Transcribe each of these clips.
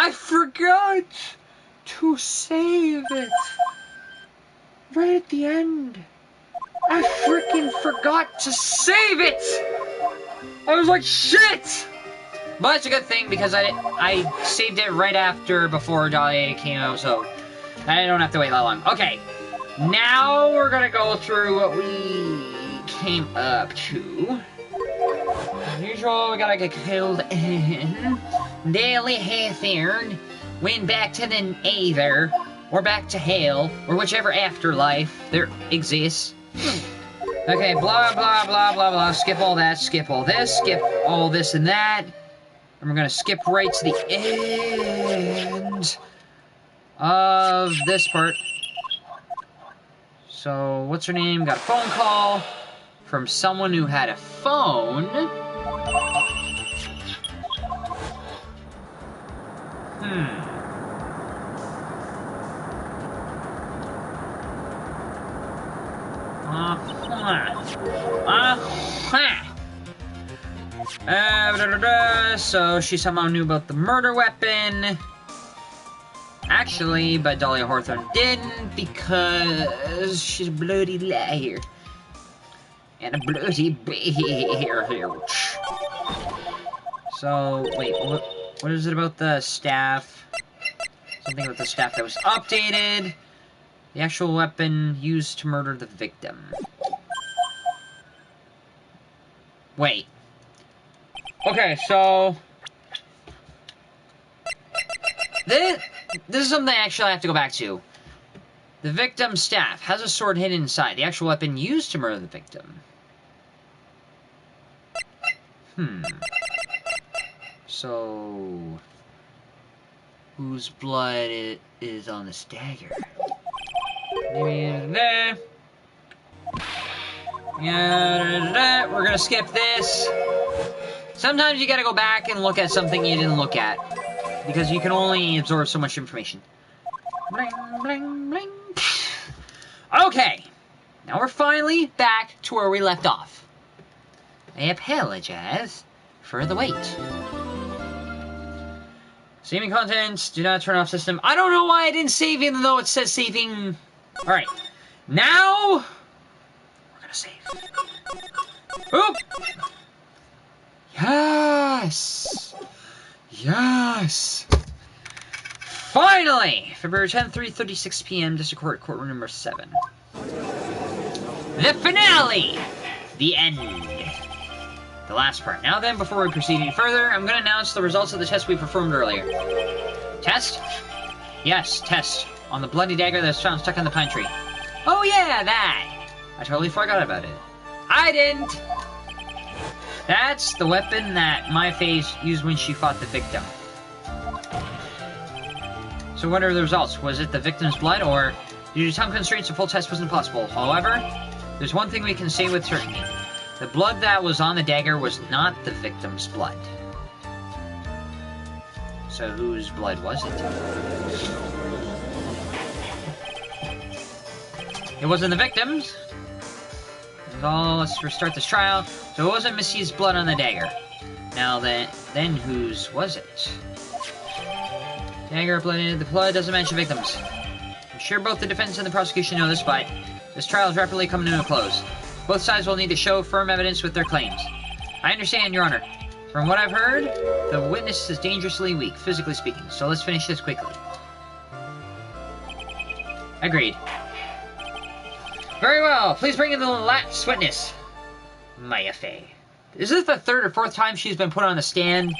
I forgot to save it. Right at the end. I freaking forgot to save it! I was like, shit! But it's a good thing because I saved it right before Dahlia came out, so I don't have to wait that long. Okay, now we're gonna go through what we came up to. As usual, we gotta get killed in. Daily Haythorn went back to the Aether, or back to Hell, or whichever afterlife there exists. Okay, blah, blah, blah, blah, blah. Skip all that, skip all this, skip all this and that. And we're gonna skip right to the end of this part. So, what's her name? Got a phone call from someone who had a phone. So she somehow knew about the murder weapon. Actually, but Dahlia Hawthorne didn't because she's a bloody liar. And a bloody bitch. So, wait, what is it about the staff? Something about the staff that was updated. The actual weapon used to murder the victim. Wait. Okay, so... This is something I actually have to go back to. The victim's staff has a sword hidden inside. The actual weapon used to murder the victim. So... whose blood is on this dagger? Yeah, we're gonna skip this. Sometimes you gotta go back and look at something you didn't look at. Because you can only absorb so much information. Bling, bling, bling. Okay. Now we're finally back to where we left off. I apologize for the wait. Saving contents, do not turn off system. I don't know why I didn't save even though it says saving. Alright. Now, we're gonna save. Oop! Yes! Yes! Finally! February 10th, 3:36 p.m. District Court, courtroom number 7. The finale! The end. The last part. Now then, before we proceed any further, I'm going to announce the results of the test we performed earlier. Test? Yes, test. On the bloody dagger that was found stuck in the pine tree. Oh yeah, that! I totally forgot about it. I didn't! That's the weapon that my face used when she fought the victim. So what are the results? Was it the victim's blood, or due to time constraints, a full test wasn't possible? However, there's one thing we can say with certainty. The blood that was on the dagger was not the victim's blood. So whose blood was it? It wasn't the victim's. So let's restart this trial. So it wasn't Missy's blood on the dagger. Now then whose was it? Dagger blood. The blood doesn't mention victims. I'm sure both the defense and the prosecution know this, but this trial is rapidly coming to a close. Both sides will need to show firm evidence with their claims. I understand, Your Honor. From what I've heard, the witness is dangerously weak, physically speaking, so let's finish this quickly. Agreed. Very well, please bring in the last witness. Maya Fey. Is this the third or fourth time she's been put on the stand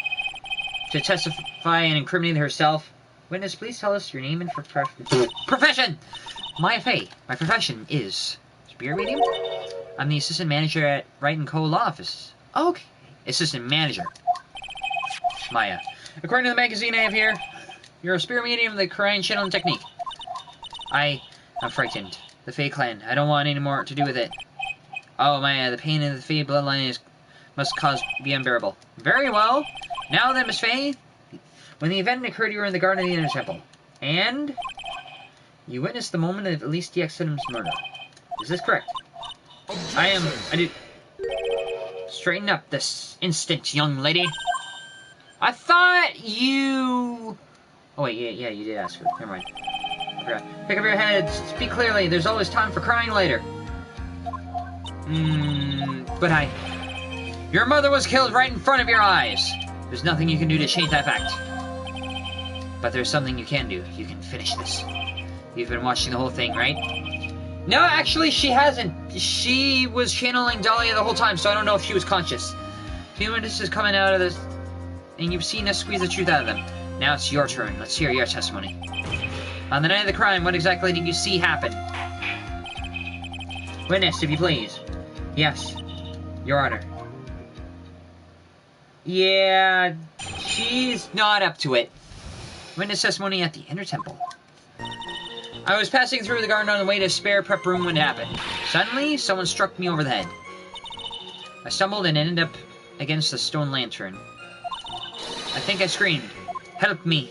to testify and incriminate herself? Witness, please tell us your name and profession! Maya Fey. My profession is spear medium? I'm the assistant manager at Wright & Co. Law Office. Okay. Assistant manager. Maya. According to the magazine I have here, you're a spear medium of the Korean channeling technique. I'm frightened. The Fey clan. I don't want any more to do with it. Oh, Maya, the pain in the Fey bloodline must be unbearable. Very well. Now then, Miss Fey, when the event occurred, you were in the Garden of the Inner Temple. And you witnessed the moment of at least the ex-victim's murder. Is this correct? I did... Straighten up this instant, young lady. I thought you Oh wait, yeah, you did ask her. Never mind. I forgot. Pick up your head. Speak clearly. There's always time for crying later. But your mother was killed right in front of your eyes. There's nothing you can do to change that fact. But there's something you can do. You can finish this. You've been watching the whole thing, right? No, actually, she hasn't. She was channeling Dahlia the whole time, so I don't know if she was conscious. Humanists is coming out of this, and you've seen us squeeze the truth out of them. Now it's your turn. Let's hear your testimony. On the night of the crime, what exactly did you see happen? Witness, if you please. Yes, Your Honor. Yeah, she's not up to it. Witness testimony at the Inner Temple. I was passing through the garden on the way to a spare prep room when it happened. Suddenly, someone struck me over the head. I stumbled and ended up against the stone lantern. I think I screamed, "Help me!"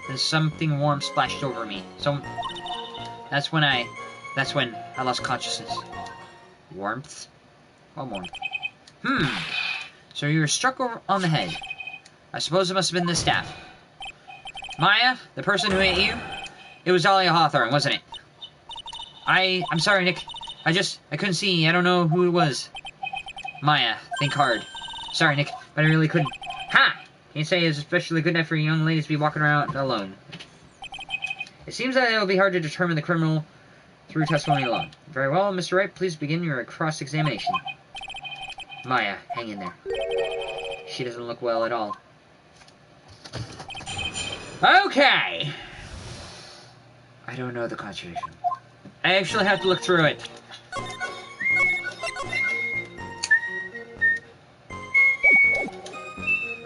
Then something warm splashed over me. That's when I lost consciousness. Warmth? What warmth? So you were struck on the head. I suppose it must have been the staff. Maya, the person who hit you? It was Dahlia Hawthorne, wasn't it? I'm sorry, Nick. I couldn't see. I don't know who it was. Maya, think hard. Sorry, Nick, but I really couldn't. Ha! Can you say it's especially good enough for young ladies to be walking around alone? It seems that it will be hard to determine the criminal through testimony alone. Very well, Mr. Wright, please begin your cross-examination. Maya, hang in there. She doesn't look well at all. Okay! I don't know the Constitution. I actually have to look through it.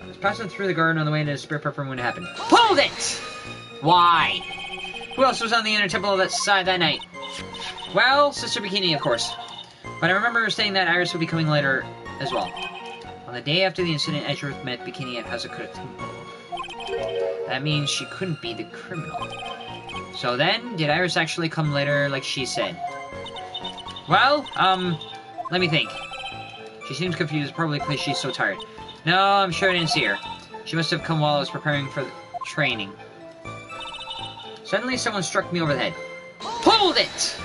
I was passing through the garden on the way to the spare prep room when it happened. Hold it! Why? Who else was on the Inner Temple that side that night? Well, Sister Bikini, of course. But I remember her saying that Iris would be coming later as well. On the day after the incident, Edgeworth met Bikini at Hazakura Temple. That means she couldn't be the criminal. So then, did Iris actually come later like she said? Well, let me think. She seems confused, probably because she's so tired. No, I'm sure I didn't see her. She must have come while I was preparing for the training. Suddenly, someone struck me over the head. Hold it!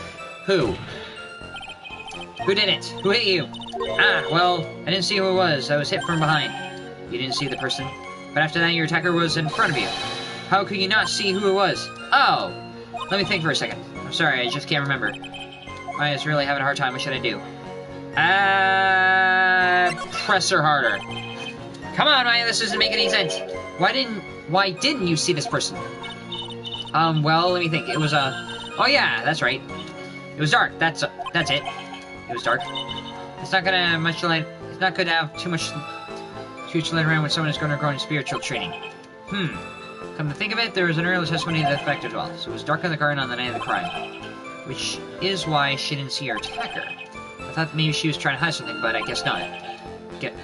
Who? Who did it? Who hit you? Ah, well, I didn't see who it was. I was hit from behind. You didn't see the person? But after that, your attacker was in front of you. How could you not see who it was? Oh! Let me think for a second. I'm sorry, I just can't remember. Maya's really having a hard time. What should I do? Press her harder. Come on, Maya, this doesn't make any sense. Why didn't you see this person? Well, let me think. It was, oh yeah, that's right. It was dark. That's it. It was dark. It's not gonna have much light. It's not good to have too much light around when someone is going to grow in spiritual training. Come to think of it, there was an earlier testimony to that effect as well. So it was dark in the garden on the night of the crime. Which is why she didn't see her attacker. I thought maybe she was trying to hide something, but I guess not.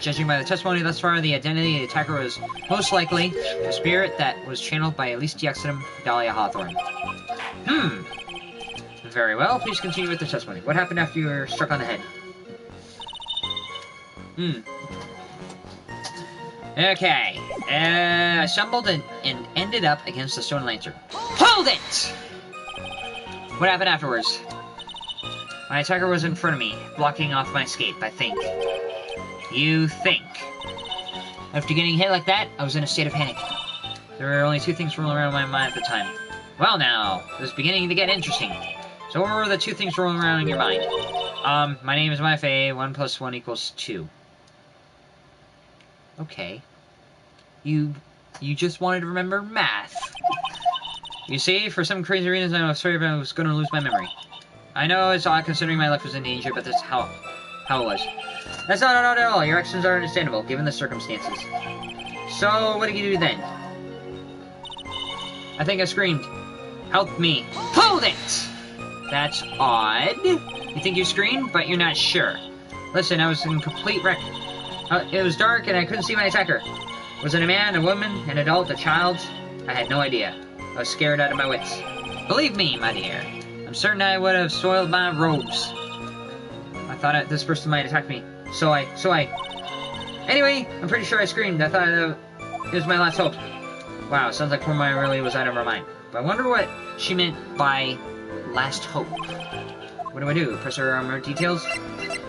Judging by the testimony thus far, the identity of the attacker was most likely the spirit that was channeled by at least Yexodum Dahlia Hawthorne. Very well, please continue with the testimony. What happened after you were struck on the head? Okay. I stumbled and ended up against the stone lantern. Hold it! What happened afterwards? My attacker was in front of me, blocking off my escape, I think. You think? After getting hit like that, I was in a state of panic. There were only two things rolling around in my mind at the time. Well now, it was beginning to get interesting. So what were the two things rolling around in your mind? My name is Maifei, 1 + 1 = 2. Okay. You just wanted to remember math. You see, for some crazy reason, I was afraid I was going to lose my memory. I know it's odd considering my life was in danger, but that's how it was. That's not odd at all. Your actions are understandable, given the circumstances. So, what did you do then? I think I screamed, "Help me." Hold it! That's odd. You think you screamed, but you're not sure. Listen, I was in complete wreck. It was dark and I couldn't see my attacker. Was it a man, a woman, an adult, a child? I had no idea. I was scared out of my wits. Believe me, my dear, I'm certain I would have soiled my robes. I thought this person might attack me. So I... Anyway, I'm pretty sure I screamed. I thought it was my last hope. Wow, sounds like poor Maya really was out of her mind. But I wonder what she meant by last hope. What do I do? Press her more details?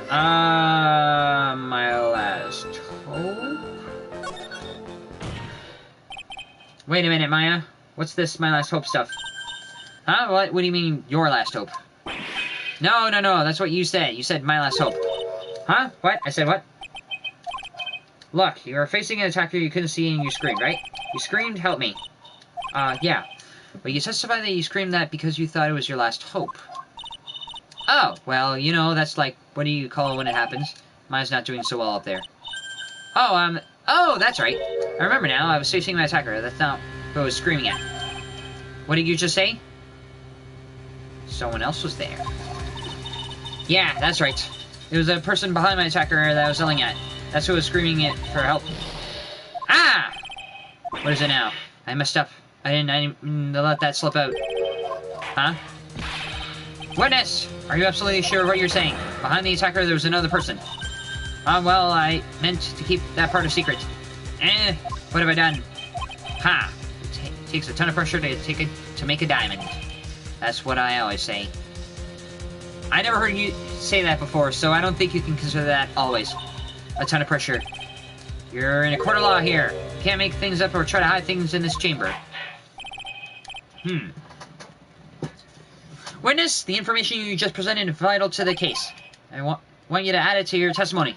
My last hope? Wait a minute, Maya. What's this my last hope stuff? Huh? What do you mean, your last hope? No, that's what you said. You said my last hope. Huh? What? I said what? Look, you were facing an attacker you couldn't see and you screamed, right? You screamed, help me. Yeah. But you testified that you screamed that because you thought it was your last hope. Oh, well, you know, that's like, what do you call it when it happens? Maya's not doing so well up there. Oh, that's right. I remember now, I was facing my attacker. That's not who I was screaming at. What did you just say? Someone else was there. Yeah, that's right. It was a person behind my attacker that I was yelling at. That's who was screaming it for help. Ah! What is it now? I messed up. I didn't let that slip out. Huh? Witness! Are you absolutely sure what you're saying? Behind the attacker, there was another person. Well, I meant to keep that part a secret. What have I done? Ha! It takes a ton of pressure to make a diamond. That's what I always say. I never heard you say that before, so I don't think you can consider that always. A ton of pressure. You're in a court of law here. You can't make things up or try to hide things in this chamber. Witness, the information you just presented is vital to the case. I want you to add it to your testimony.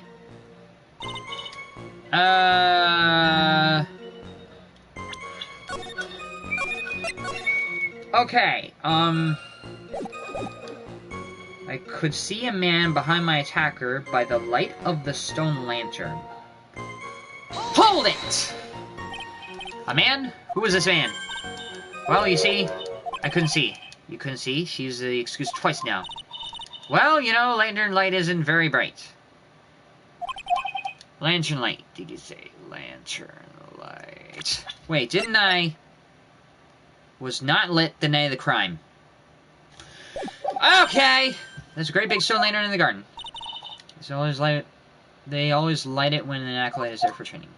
Okay, I could see a man behind my attacker by the light of the stone lantern. Hold it! A man? Who is this man? Well, you see, I couldn't see. You couldn't see? She used the excuse twice now. Well, you know, lantern light isn't very bright. Lantern light, did you say? Lantern light. Wait, didn't I... Was not lit the night of the crime. Okay! There's a great big stone lantern in the garden. They always light it when an acolyte is there for training.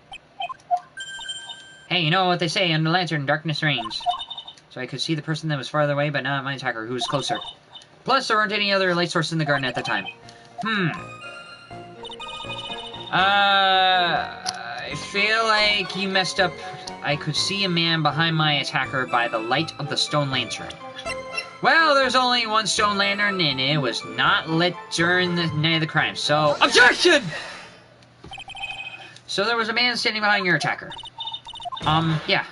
Hey, you know what they say, under lantern, darkness reigns. So I could see the person that was farther away, but not my attacker, who was closer. Plus, there weren't any other light sources in the garden at the time. I feel like you messed up. I could see a man behind my attacker by the light of the stone lantern. Well, there's only one stone lantern, and it was not lit during the night of the crime, so... OBJECTION! So there was a man standing behind your attacker. Yeah.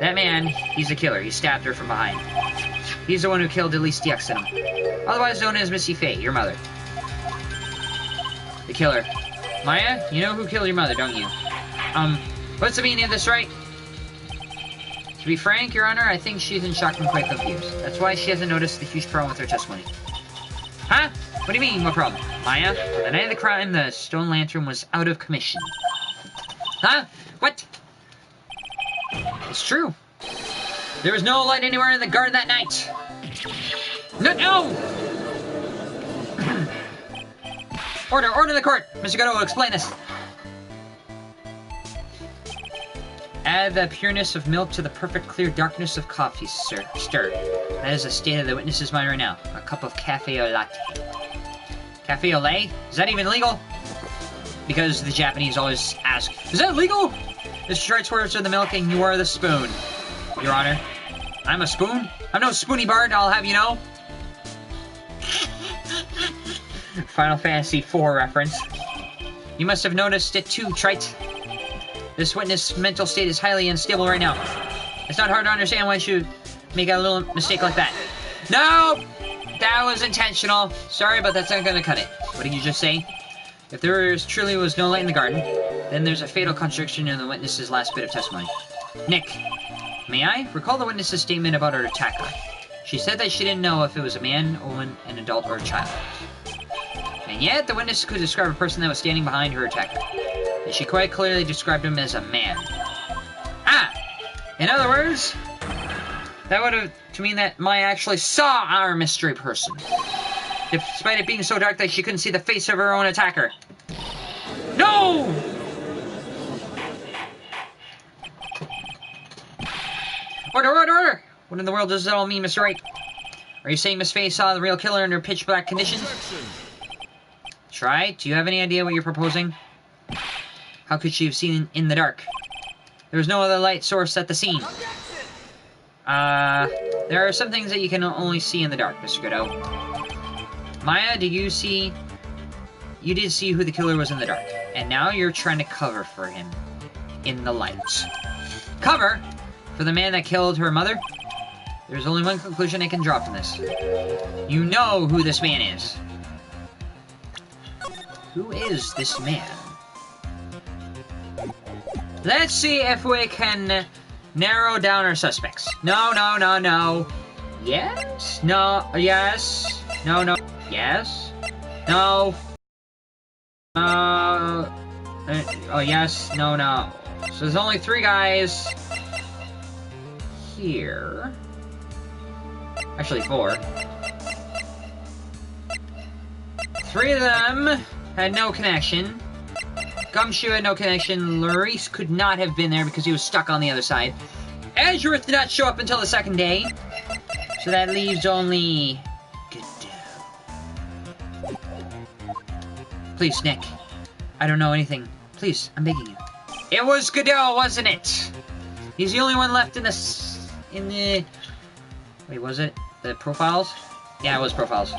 That man, he's the killer. He stabbed her from behind. He's the one who killed Elise Diexenum, otherwise known as Missy Faye, your mother. The killer. Maya, you know who killed your mother, don't you? What's the meaning of this, right? To be frank, Your Honor, I think she's in shock and quite confused. That's why she hasn't noticed the huge problem with her testimony. Huh? What do you mean, what problem? Maya, on the night of the crime, the stone lantern was out of commission. Huh? What? It's true. There was no light anywhere in the garden that night. No! Order in the court! Mr. Godot will explain this. Add the pureness of milk to the perfect clear darkness of coffee, sir. Stir. That is the state of the witness's mind right now. A cup of cafe au latte. Cafe au lait? Is that even legal? Because the Japanese always ask, is that legal? Mr. Wright swears to the milk and you are the spoon. Your Honor. I'm a spoon? I'm no spoony bard, I'll have you know. Final Fantasy IV reference. You must have noticed it too, Trite. This witness' mental state is highly unstable right now. It's not hard to understand why she would make a little mistake like that. No! That was intentional. Sorry, but that's not gonna cut it. What did you just say? If there truly was no light in the garden, then there's a fatal contradiction in the witness's last bit of testimony. Nick, may I? Recall the witness's statement about her attacker. She said that she didn't know if it was a man, a woman, an adult, or a child. And yet, the witness could describe a person that was standing behind her attacker. And she quite clearly described him as a man. Ah! In other words, that would have to mean that Maya actually saw our mystery person. Despite it being so dark that she couldn't see the face of her own attacker. No! Order, order, order! What in the world does it all mean, Mr. Wright? Are you saying Miss Faye saw the real killer under pitch black conditions? Try. Do you have any idea what you're proposing? How could she have seen in the dark? There was no other light source at the scene. There are some things that you can only see in the dark, Mr. Godot. Maya, did you see... You did see who the killer was in the dark. And now you're trying to cover for him. In the lights. Cover? For the man that killed her mother? There's only one conclusion I can draw from this. You know who this man is. Who is this man? Let's see if we can narrow down our suspects. No, no, no, no. Yes? No. Yes? No, no. Yes? No. Oh, yes. No, no. So there's only 3 guys here. Actually, 4. 3 of them had no connection. Gumshoe had no connection. Larice could not have been there because he was stuck on the other side. Edgeworth did not show up until the 2nd day. So that leaves only... Godot. Please, Nick. I don't know anything. Please, I'm begging you. It was Godot, wasn't it? He's the only one left in the... Wait, was it? The profiles? Yeah, it was profiles.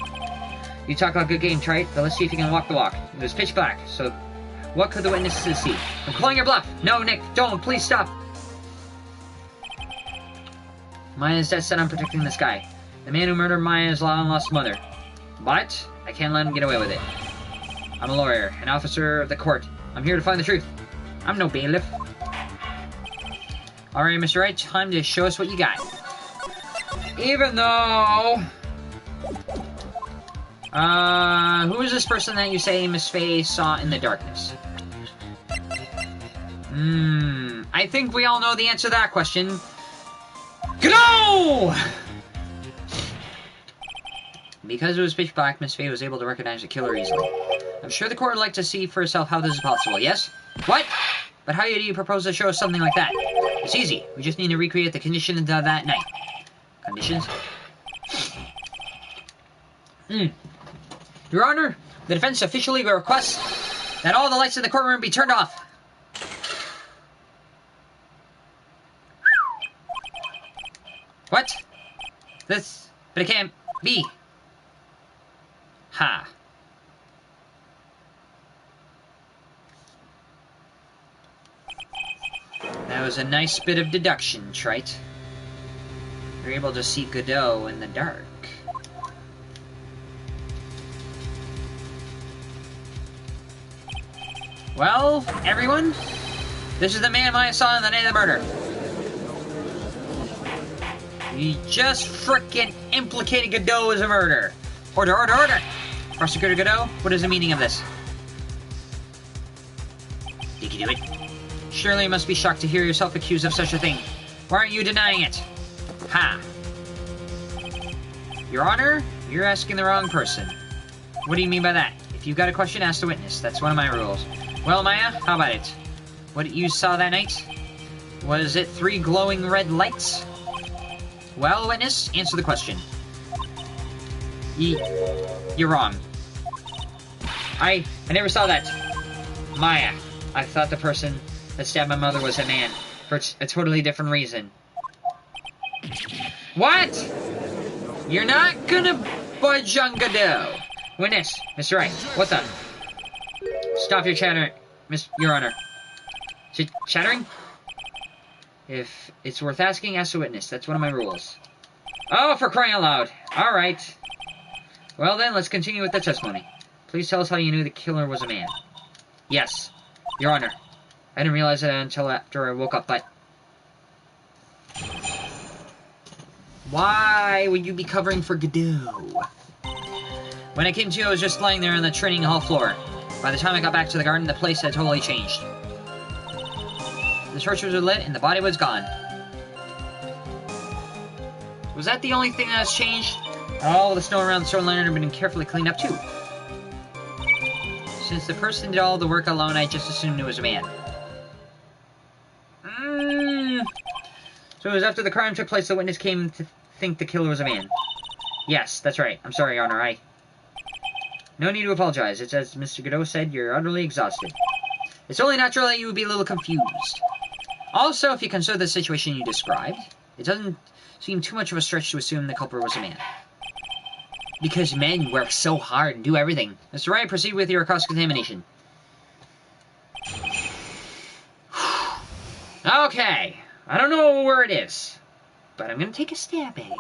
You talk about good game, Trite, but let's see if you can walk the walk. It was pitch black, so what could the witnesses see? I'm calling your bluff! No, Nick, don't! Please stop! Maya's dead set on protecting this guy. The man who murdered Maya's long-lost mother. But I can't let him get away with it. I'm a lawyer, an officer of the court. I'm here to find the truth. I'm no bailiff. Alright, Mr. Wright, time to show us what you got. Even though... who is this person that you say Miss Faye saw in the darkness? I think we all know the answer to that question. Go! Because it was pitch black, Miss Faye was able to recognize the killer easily. I'm sure the court would like to see for herself how this is possible, yes? What? But how do you propose to show us something like that? It's easy. We just need to recreate the conditions of that night. Conditions? Your Honor, the defense officially requests that all the lights in the courtroom be turned off. What? This... But it can't be. Ha. That was a nice bit of deduction, Trite. You're able to see Godot in the dark. Well, everyone, this is the man Maya saw on the night of the murder. You just frickin' implicated Godot as a murderer. Order, order, order! Prosecutor Godot, what is the meaning of this? Did you do it? Surely you must be shocked to hear yourself accused of such a thing. Why aren't you denying it? Ha! Your Honor, you're asking the wrong person. What do you mean by that? If you've got a question, ask the witness. That's one of my rules. Well, Maya, how about it? What you saw that night? Was it 3 glowing red lights? Well, witness, answer the question. You're wrong. I never saw that. Maya, I thought the person that stabbed my mother was a man, for a totally different reason. What? You're not gonna budge on Godot. Witness, Mr. Wright, what's up? Stop your chattering, Your Honor. Chattering? If it's worth asking, ask the witness. That's one of my rules. Oh, for crying out loud. Alright. Well then, let's continue with the testimony. Please tell us how you knew the killer was a man. Yes, Your Honor. I didn't realize it until after I woke up, but... Why would you be covering for Godot? When I came to, I was just lying there on the training hall floor. By the time I got back to the garden, the place had totally changed. The torches were lit, and the body was gone. Was that the only thing that has changed? All the snow around the storyline had been carefully cleaned up, too. Since the person did all the work alone, I just assumed it was a man. So it was after the crime took place the witness came to think the killer was a man. Yes, that's right. I'm sorry, Your Honor. No need to apologize. It's as Mr. Godot said, you're utterly exhausted. It's only natural that you would be a little confused. Also, if you consider the situation you described, it doesn't seem too much of a stretch to assume the culprit was a man. Because men work so hard and do everything. Mr. Wright, proceed with your cross-examination. Okay. I don't know where it is, but I'm going to take a stab at it.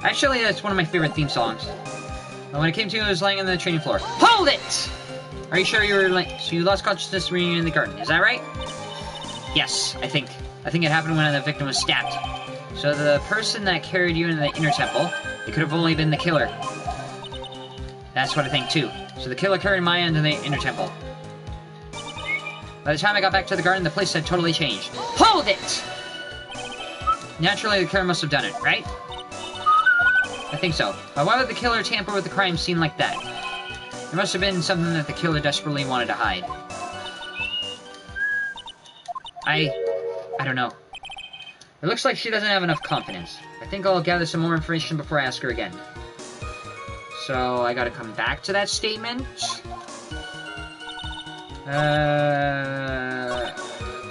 Actually, that's one of my favorite theme songs. When it came to it, I was laying on the training floor. Hold it! Are you sure you were so you lost consciousness when you were in the garden, is that right? Yes, I think it happened when the victim was stabbed. So the person that carried you into the inner temple, it could have only been the killer. That's what I think too. So the killer carried Maya into the inner temple. By the time I got back to the garden, the place had totally changed. Hold it! Naturally, the killer must have done it, right? I think so. But why would the killer tamper with the crime scene like that? There must have been something that the killer desperately wanted to hide. I don't know. It looks like she doesn't have enough confidence. I think I'll gather some more information before I ask her again. So, I gotta come back to that statement. By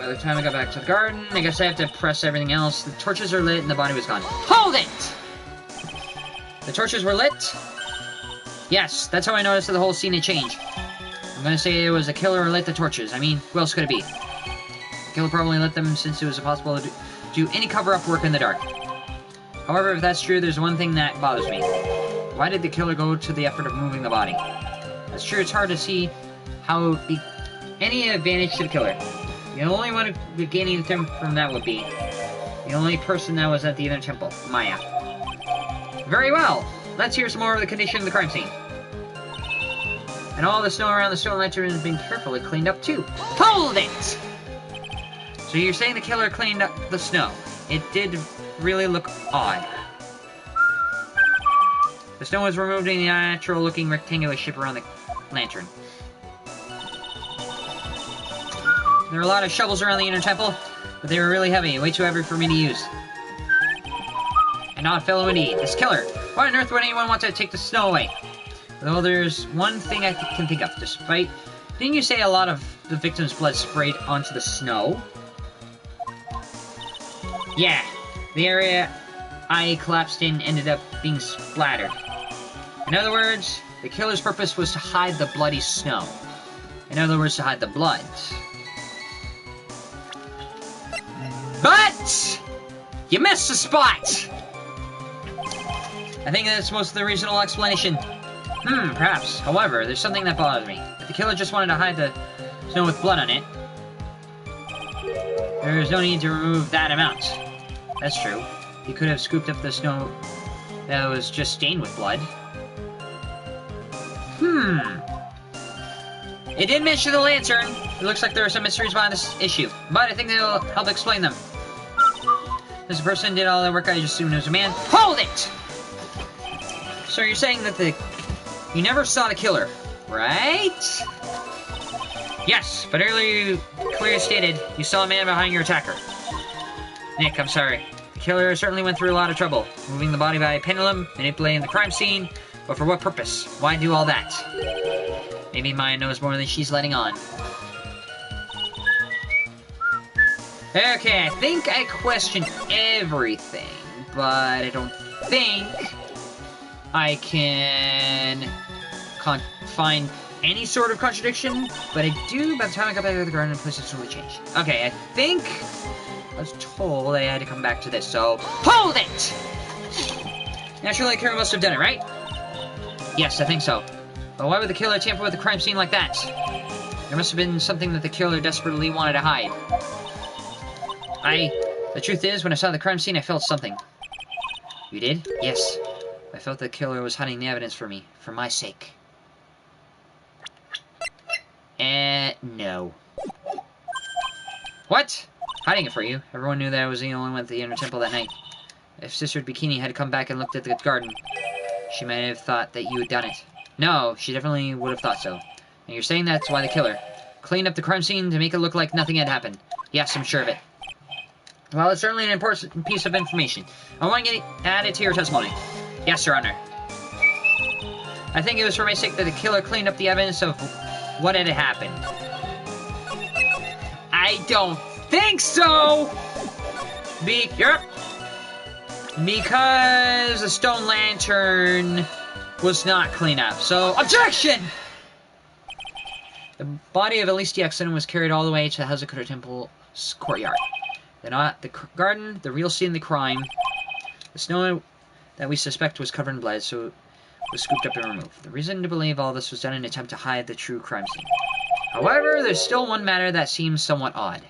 the time I got back to the garden, I guess I have to press everything else. The torches are lit and the body was gone. Hold it! The torches were lit? Yes, that's how I noticed that the whole scene had changed. I'm gonna say it was the killer who lit the torches. I mean, who else could it be? The killer probably lit them since it was impossible to do any cover-up work in the dark. However, if that's true, there's one thing that bothers me. Why did the killer go to the effort of moving the body? That's true, it's hard to see how it would be any advantage to the killer. The only one who would gain anything from that would be the only person that was at the inner temple, Maya. Very well! Let's hear some more of the condition of the crime scene. And all the snow around the stone lantern has been carefully cleaned up too. Hold it! So you're saying the killer cleaned up the snow. It did really look odd. The snow was removed in the natural-looking rectangular shape around the lantern. There were a lot of shovels around the inner temple, but they were really heavy, way too heavy for me to use. An odd fellow indeed. This killer. Why on earth would anyone want to take the snow away? Well, there's one thing I can think of, despite... Didn't you say a lot of the victim's blood sprayed onto the snow? Yeah. The area I collapsed in ended up being splattered. In other words, the killer's purpose was to hide the bloody snow. In other words, to hide the blood. But! You missed the spot! I think that's most of the reasonable explanation. Perhaps. However, there's something that bothers me. If the killer just wanted to hide the snow with blood on it, there's no need to remove that amount. That's true. He could have scooped up the snow that was just stained with blood. It did mention the lantern. It looks like there are some mysteries behind this issue, but I think they'll help explain them. This person did all the work, I just assumed it was a man. Hold it! So you're saying that you never saw the killer, right? Yes, but earlier you clearly stated you saw a man behind your attacker. Nick, I'm sorry. The killer certainly went through a lot of trouble, moving the body by a pendulum, manipulating the crime scene, but for what purpose? Why do all that? Maybe Maya knows more than she's letting on. Okay, I think I questioned everything, but I don't think I can find any sort of contradiction, but I do by the time I got back to the garden, the place has totally changed. Okay, I think I was told I had to come back to this, so hold it! Naturally, the killer must have done it, right? Yes, I think so. But why would the killer tamper with the crime scene like that? There must have been something that the killer desperately wanted to hide. The truth is, when I saw the crime scene, I felt something. You did? Yes. I felt the killer was hiding the evidence for me, for my sake. No. What? Hiding it for you? Everyone knew that I was the only one at the inner temple that night. If Sister Bikini had come back and looked at the garden, she might have thought that you had done it. No, she definitely would have thought so. And you're saying that's why the killer... clean up the crime scene to make it look like nothing had happened. Yes, I'm sure of it. Well, it's certainly an important piece of information. I want to add it to your testimony. Yes, Your Honor. I think it was for my sake that the killer cleaned up the evidence of what had happened. I don't think so! Because the stone lantern was not clean up. So, objection! The body of Alicia Exon was carried all the way to the Hazakura Temple's courtyard. The garden, the real scene of the crime. The snow that we suspect was covered in blood, so it was scooped up and removed. The reason to believe all this was done in an attempt to hide the true crime scene. However, there's still one matter that seems somewhat odd.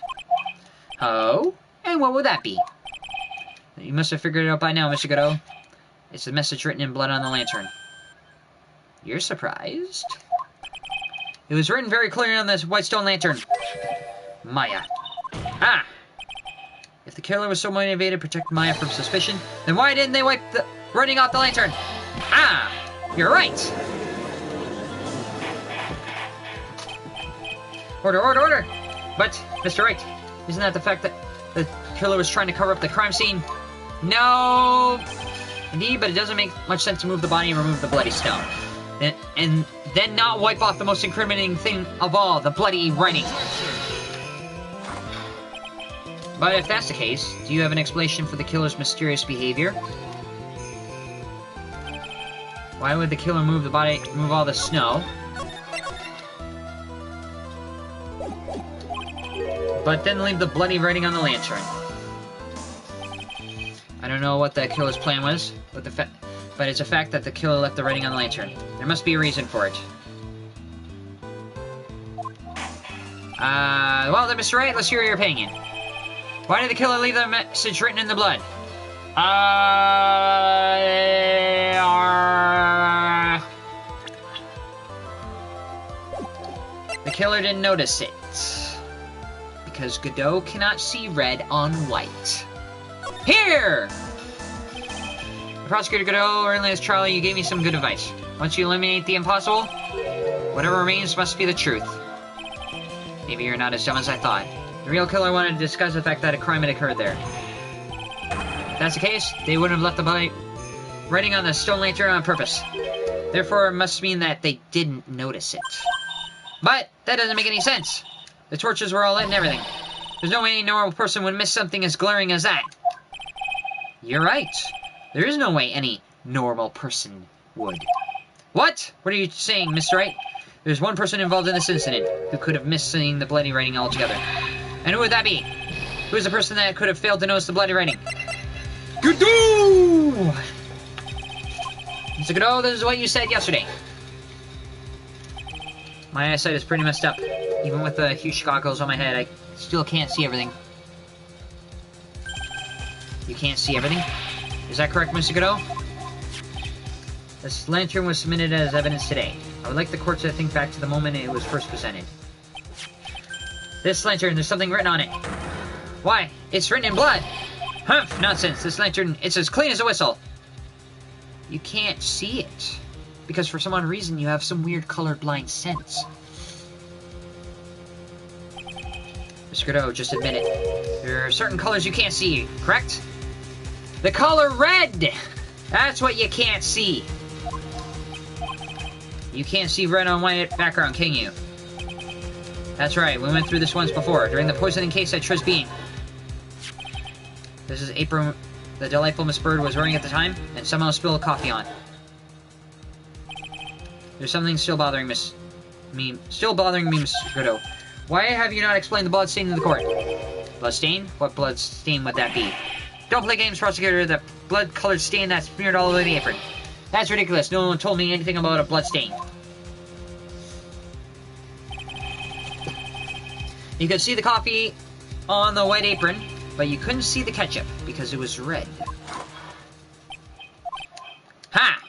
Oh? And what would that be? You must have figured it out by now, Mr. Godot. It's a message written in blood on the lantern. You're surprised? It was written very clearly on this white stone lantern. Maya. Ah! If the killer was so motivated to protect Maya from suspicion, then why didn't they wipe the writing off the lantern? Ah! You're right! Order, order, order! But, Mr. Wright, isn't that the fact that the killer was trying to cover up the crime scene? No! Indeed, but it doesn't make much sense to move the body and remove the bloody stone. And then not wipe off the most incriminating thing of all, the bloody writing. But if that's the case, do you have an explanation for the killer's mysterious behavior? Why would the killer move the body, move all the snow? But then leave the bloody writing on the lantern. I don't know what the killer's plan was, but it's a fact that the killer left the writing on the lantern. There must be a reason for it. Well then, Mr. Wright, let's hear your opinion. Why did the killer leave the message written in the blood? The killer didn't notice it. Because Godot cannot see red on white. Here! Prosecutor Godot, early in this trial, you gave me some good advice. Once you eliminate the impossible, whatever remains must be the truth. Maybe you're not as dumb as I thought. The real killer wanted to disguise the fact that a crime had occurred there. If that's the case, they wouldn't have left the body writing on the stone lantern on purpose. Therefore, it must mean that they didn't notice it. But that doesn't make any sense. The torches were all lit and everything. There's no way any normal person would miss something as glaring as that. You're right. There is no way any normal person would. What? What are you saying, Mr. Wright? There's one person involved in this incident who could have missed seeing the bloody writing altogether. And who would that be? Who's the person that could have failed to notice the bloody writing? Godot! Mr. Godot, this is what you said yesterday. My eyesight is pretty messed up. Even with the huge goggles on my head, I still can't see everything. You can't see everything? Is that correct, Mr. Godot? This lantern was submitted as evidence today. I would like the court to think back to the moment it was first presented. This lantern, there's something written on it. Why? It's written in blood! Humph! Nonsense! This lantern, it's as clean as a whistle! You can't see it. Because for some odd reason, you have some weird colorblind sense. Mr. Godot, just admit it. There are certain colors you can't see, correct? The color red! That's what you can't see. You can't see red on white background, can you? That's right, we went through this once before, during the poisoning case at Trisbean. This is April, the delightful Miss Bird was wearing at the time, and somehow spilled coffee on. There's something still bothering me, Mr. Godot. Why have you not explained the blood stain to the court? Blood stain? What blood stain would that be? Don't play games, prosecutor. The blood-colored stain that's smeared all over the apron. That's ridiculous. No one told me anything about a blood stain. You could see the coffee on the white apron, but you couldn't see the ketchup because it was red. Ha!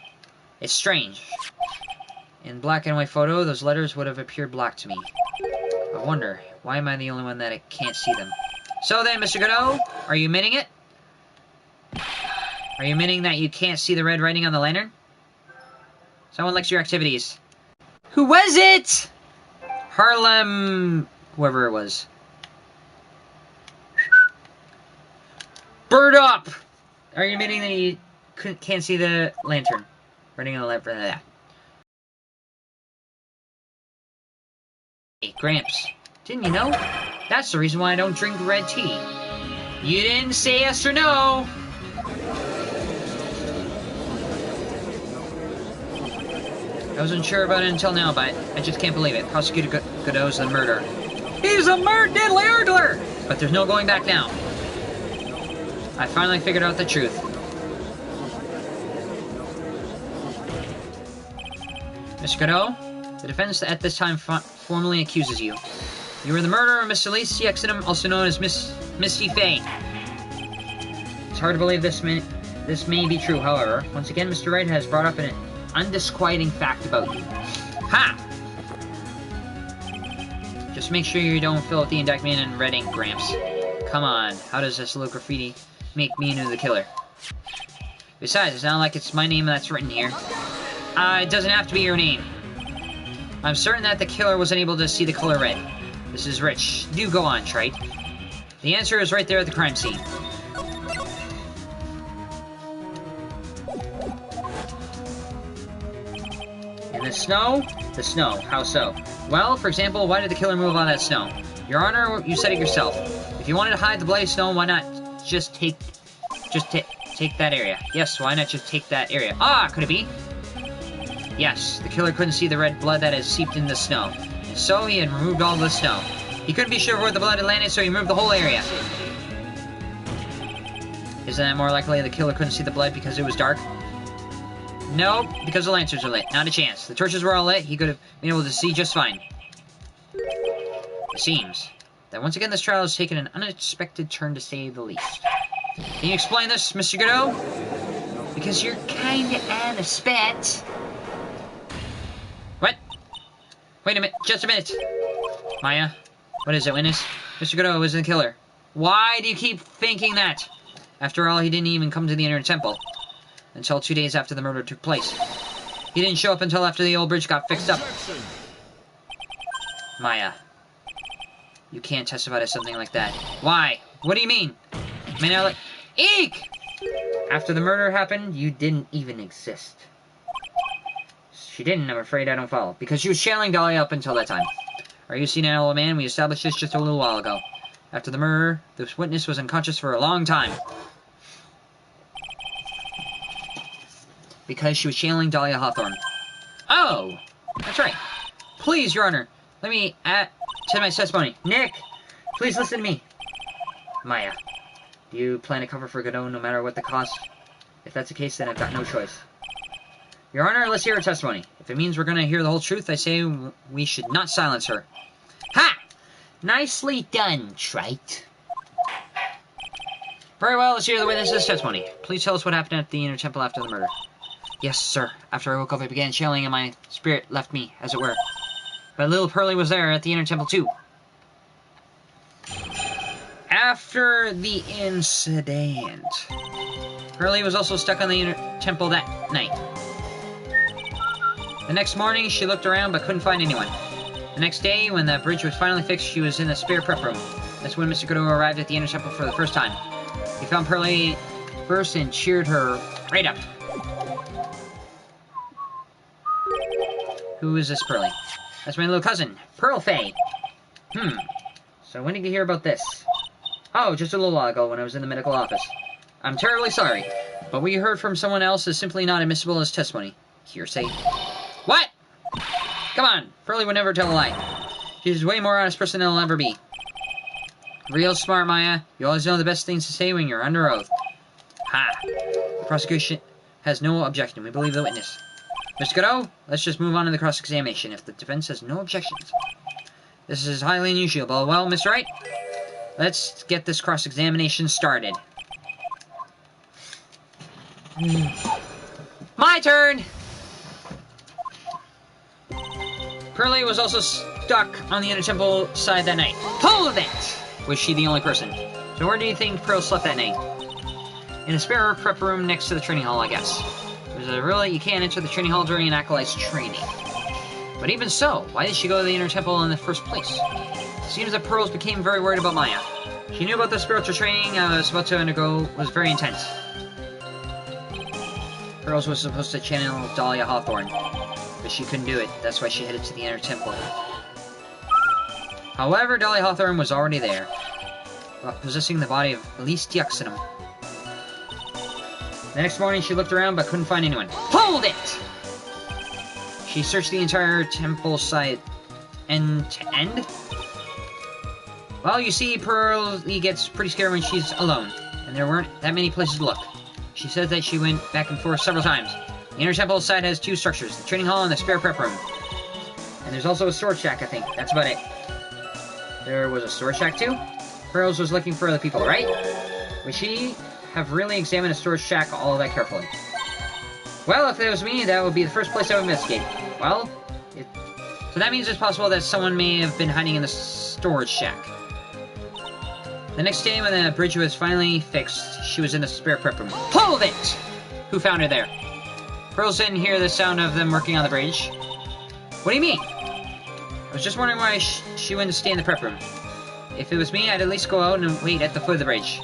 It's strange. In black and white photo, those letters would have appeared black to me. I wonder, why am I the only one that can't see them? So then, Mr. Godot, are you admitting it? Are you admitting that you can't see the red writing on the lantern? Someone likes your activities. Who was it? Harlem... whoever it was. Bird up! Are you admitting that you can't see the lantern? Running on the left for that. Hey, Gramps. Didn't you know? That's the reason why I don't drink red tea. You didn't say yes or no! I wasn't sure about it until now, but I just can't believe it. Prosecutor Godot's the murderer. He's a murderer! But there's no going back now. I finally figured out the truth. Mr. Godot, the defense at this time formally accuses you. You were the murderer of Miss Alicia Exodum, also known as Misty Fey. It's hard to believe this may be true, however. Once again, Mr. Wright has brought up an undisquieting fact about you. Ha! Just make sure you don't fill out the indictment in red ink, Gramps. Come on, how does this little graffiti make me into the killer? Besides, it's not like it's my name that's written here. It doesn't have to be your name. I'm certain that the killer wasn't able to see the color red. This is rich. Do go on, Trite. The answer is right there at the crime scene. And the snow? The snow. How so? Well, for example, why did the killer move all that snow? Your Honor, you said it yourself. If you wanted to hide the bloody snow, why not just take that area? Yes, why not just take that area? Ah, could it be? Yes, the killer couldn't see the red blood that had seeped in the snow. And so he had removed all the snow. He couldn't be sure where the blood had landed, so he removed the whole area. Isn't that more likely the killer couldn't see the blood because it was dark? No, because the lanterns are lit. Not a chance. The torches were all lit. He could have been able to see just fine. It seems that once again this trial has taken an unexpected turn to say the least. Can you explain this, Mr. Godot? Because you're kinda on a spit. What? Wait a minute. Just a minute. Maya, what is it, witness? Mr. Godot was the killer. Why do you keep thinking that? After all, he didn't even come to the inner temple until 2 days after the murder took place. He didn't show up until after the old bridge got fixed up. Maya, you can't testify to something like that. Why? What do you mean? I mean, Eek! After the murder happened, you didn't even exist. She didn't, I'm afraid I don't follow. Because she was channeling Dahlia up until that time. Are you seeing an old man? We established this just a little while ago. After the murder, this witness was unconscious for a long time. Because she was channeling Dahlia Hawthorne. Oh! That's right. Please, Your Honor, let me add to my testimony. Nick, please listen to me. Maya, do you plan to cover for Godot no matter what the cost? If that's the case, then I've got no choice. Your Honor, let's hear her testimony. If it means we're going to hear the whole truth, I say we should not silence her. Ha! Nicely done, Trite. Very well, let's hear the witness's testimony. Please tell us what happened at the inner temple after the murder. Yes, sir. After I woke up, I began channeling and my spirit left me, as it were. But little Pearlie was there at the inner temple, too. After the incident, Pearlie was also stuck on the inner temple that night. The next morning, she looked around but couldn't find anyone. The next day, when the bridge was finally fixed, she was in the spare prep room. That's when Mr. Godot arrived at the inner temple for the first time. He found Pearlie first and cheered her right up. Who is this Pearlie? That's my little cousin, Pearl Fay. So when did you hear about this? Oh, just a little while ago when I was in the medical office. I'm terribly sorry, but what you heard from someone else is simply not admissible as testimony. Hearsay. What? Come on, Pearlie would never tell a lie. She's a way more honest person than I'll ever be. Real smart, Maya. You always know the best things to say when you're under oath. Ha! The prosecution has no objection. We believe the witness. Mr. Godot, let's just move on to the cross-examination if the defense has no objections. This is highly unusual, but well, Mr. Wright, let's get this cross-examination started. My turn! Pearlie was also stuck on the inner temple side that night. Full of it! Was she the only person? So where do you think Pearl slept that night? In a spare prep room next to the training hall, I guess. There's a rule that you can't enter the training hall during an acolyte's training. But even so, why did she go to the Inner Temple in the first place? It seems that Pearls became very worried about Maya. She knew about the spiritual training I was about to undergo was very intense. Pearls was supposed to channel Dahlia Hawthorne, but she couldn't do it. That's why she headed to the Inner Temple. However, Dahlia Hawthorne was already there, possessing the body of Elise Dioxinum. The next morning, she looked around but couldn't find anyone. Hold it! She searched the entire temple site end to end. Well, you see, Pearlie gets pretty scared when she's alone, and there weren't that many places to look. She says that she went back and forth several times. The Inner Temple site has two structures, the training hall and the spare prep room. And there's also a storage shack, I think. That's about it. There was a storage shack, too? Pearls was looking for other people, right? Would she have really examined a storage shack all that carefully? Well, if it was me, that would be the first place I would investigate. Well, so that means it's possible that someone may have been hiding in the storage shack. The next day, when the bridge was finally fixed, she was in the spare prep room. Hold it! Who found her there? Pearls didn't hear the sound of them working on the bridge. What do you mean? I was just wondering why she went to stay in the prep room. If it was me, I'd at least go out and wait at the foot of the bridge.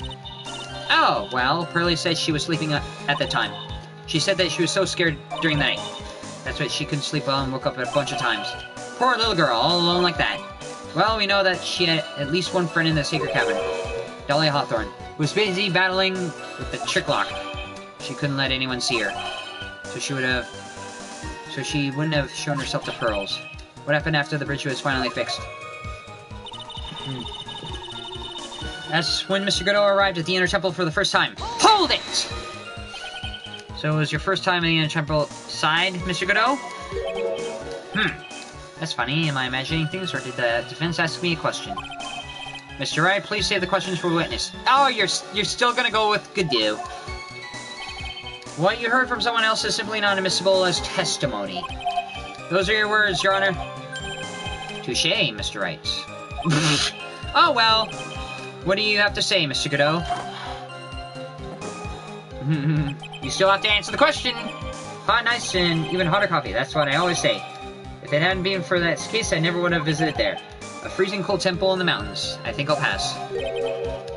Oh, well, Pearlie said she was sleeping at the time. She said that she was so scared during the night. That's why she couldn't sleep well and woke up a bunch of times. Poor little girl, all alone like that. Well, we know that she had at least one friend in the sacred cabin. Dahlia Hawthorne, who was busy battling with the trick lock. She couldn't let anyone see her. So she wouldn't have shown herself to Pearls. What happened after the bridge was finally fixed? That's when Mr. Godot arrived at the Inner Temple for the first time. Hold it! So it was your first time in the Inner Temple side, Mr. Godot? That's funny. Am I imagining things, or did the defense ask me a question? Mr. Wright, please save the questions for witness. Oh, you're still gonna go with Godot. What you heard from someone else is simply not admissible as testimony. Those are your words, Your Honor. Touché, Mr. Wright. Oh, well. What do you have to say, Mr. Godot? You still have to answer the question. Hot, nice, and even hotter coffee. That's what I always say. If it hadn't been for that case, I never would have visited there. A freezing cold temple in the mountains. I think I'll pass.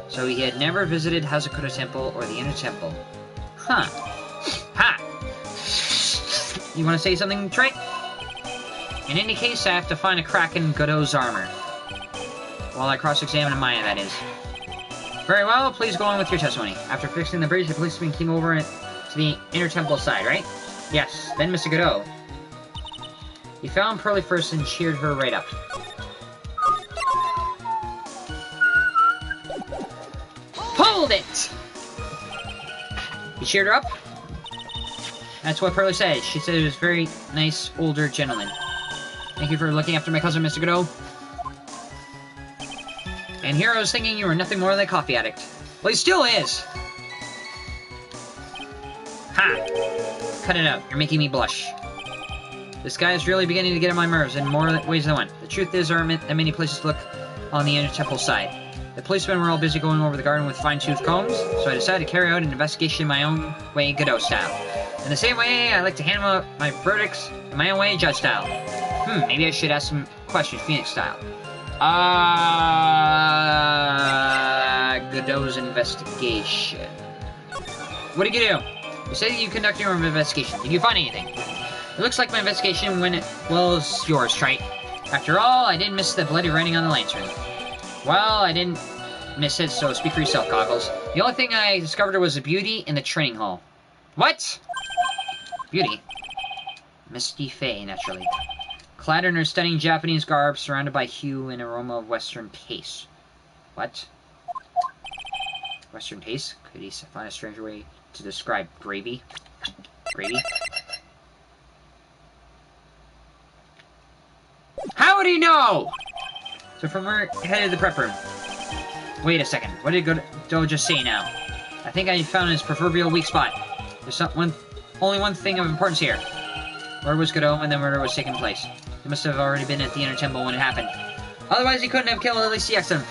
So he had never visited Hazakura Temple or the Inner Temple. Huh. Ha! You want to say something, Trey? In any case, I have to find a crack in Godot's armor. While I cross-examine Maya, that is. Very well, please go on with your testimony. After fixing the bridge, the policeman came over to the Inner Temple side, right? Yes, then Mr. Godot. He found Pearlie first and cheered her right up. Hold it! He cheered her up? That's what Pearlie said. She said it was a very nice, older gentleman. Thank you for looking after my cousin, Mr. Godot. And here I was thinking you were nothing more than a coffee addict. Well, he still is! Ha! Cut it out. You're making me blush. This guy is really beginning to get on my nerves in more ways than one. The truth is, there aren't that many places to look on the Inner Temple side. The policemen were all busy going over the garden with fine-tooth combs, so I decided to carry out an investigation my own way, Godot style. In the same way, I like to handle out my verdicts in my own way, Judge style. Maybe I should ask some questions, Phoenix style. Godot's investigation. What did you do? You said you conducted your investigation. Did you find anything? It looks like my investigation went well as yours, Trite. After all, I didn't miss the bloody writing on the lantern. Well, I didn't miss it, so speak for yourself, Goggles. The only thing I discovered was a beauty in the training hall. What? Beauty? Misty Faye, naturally. Clad in her stunning Japanese garb, surrounded by hue and aroma of Western taste. What? Western taste? Could he find a stranger way to describe gravy? Gravy? How would he know? So from her headed to the prep room. Wait a second. What did Godot just say now? I think I found his proverbial weak spot. There's only one thing of importance here. Where was Godot when the murder was taking place? He must have already been at the Inner Temple when it happened. Otherwise, he couldn't have killed at least Dioxinum.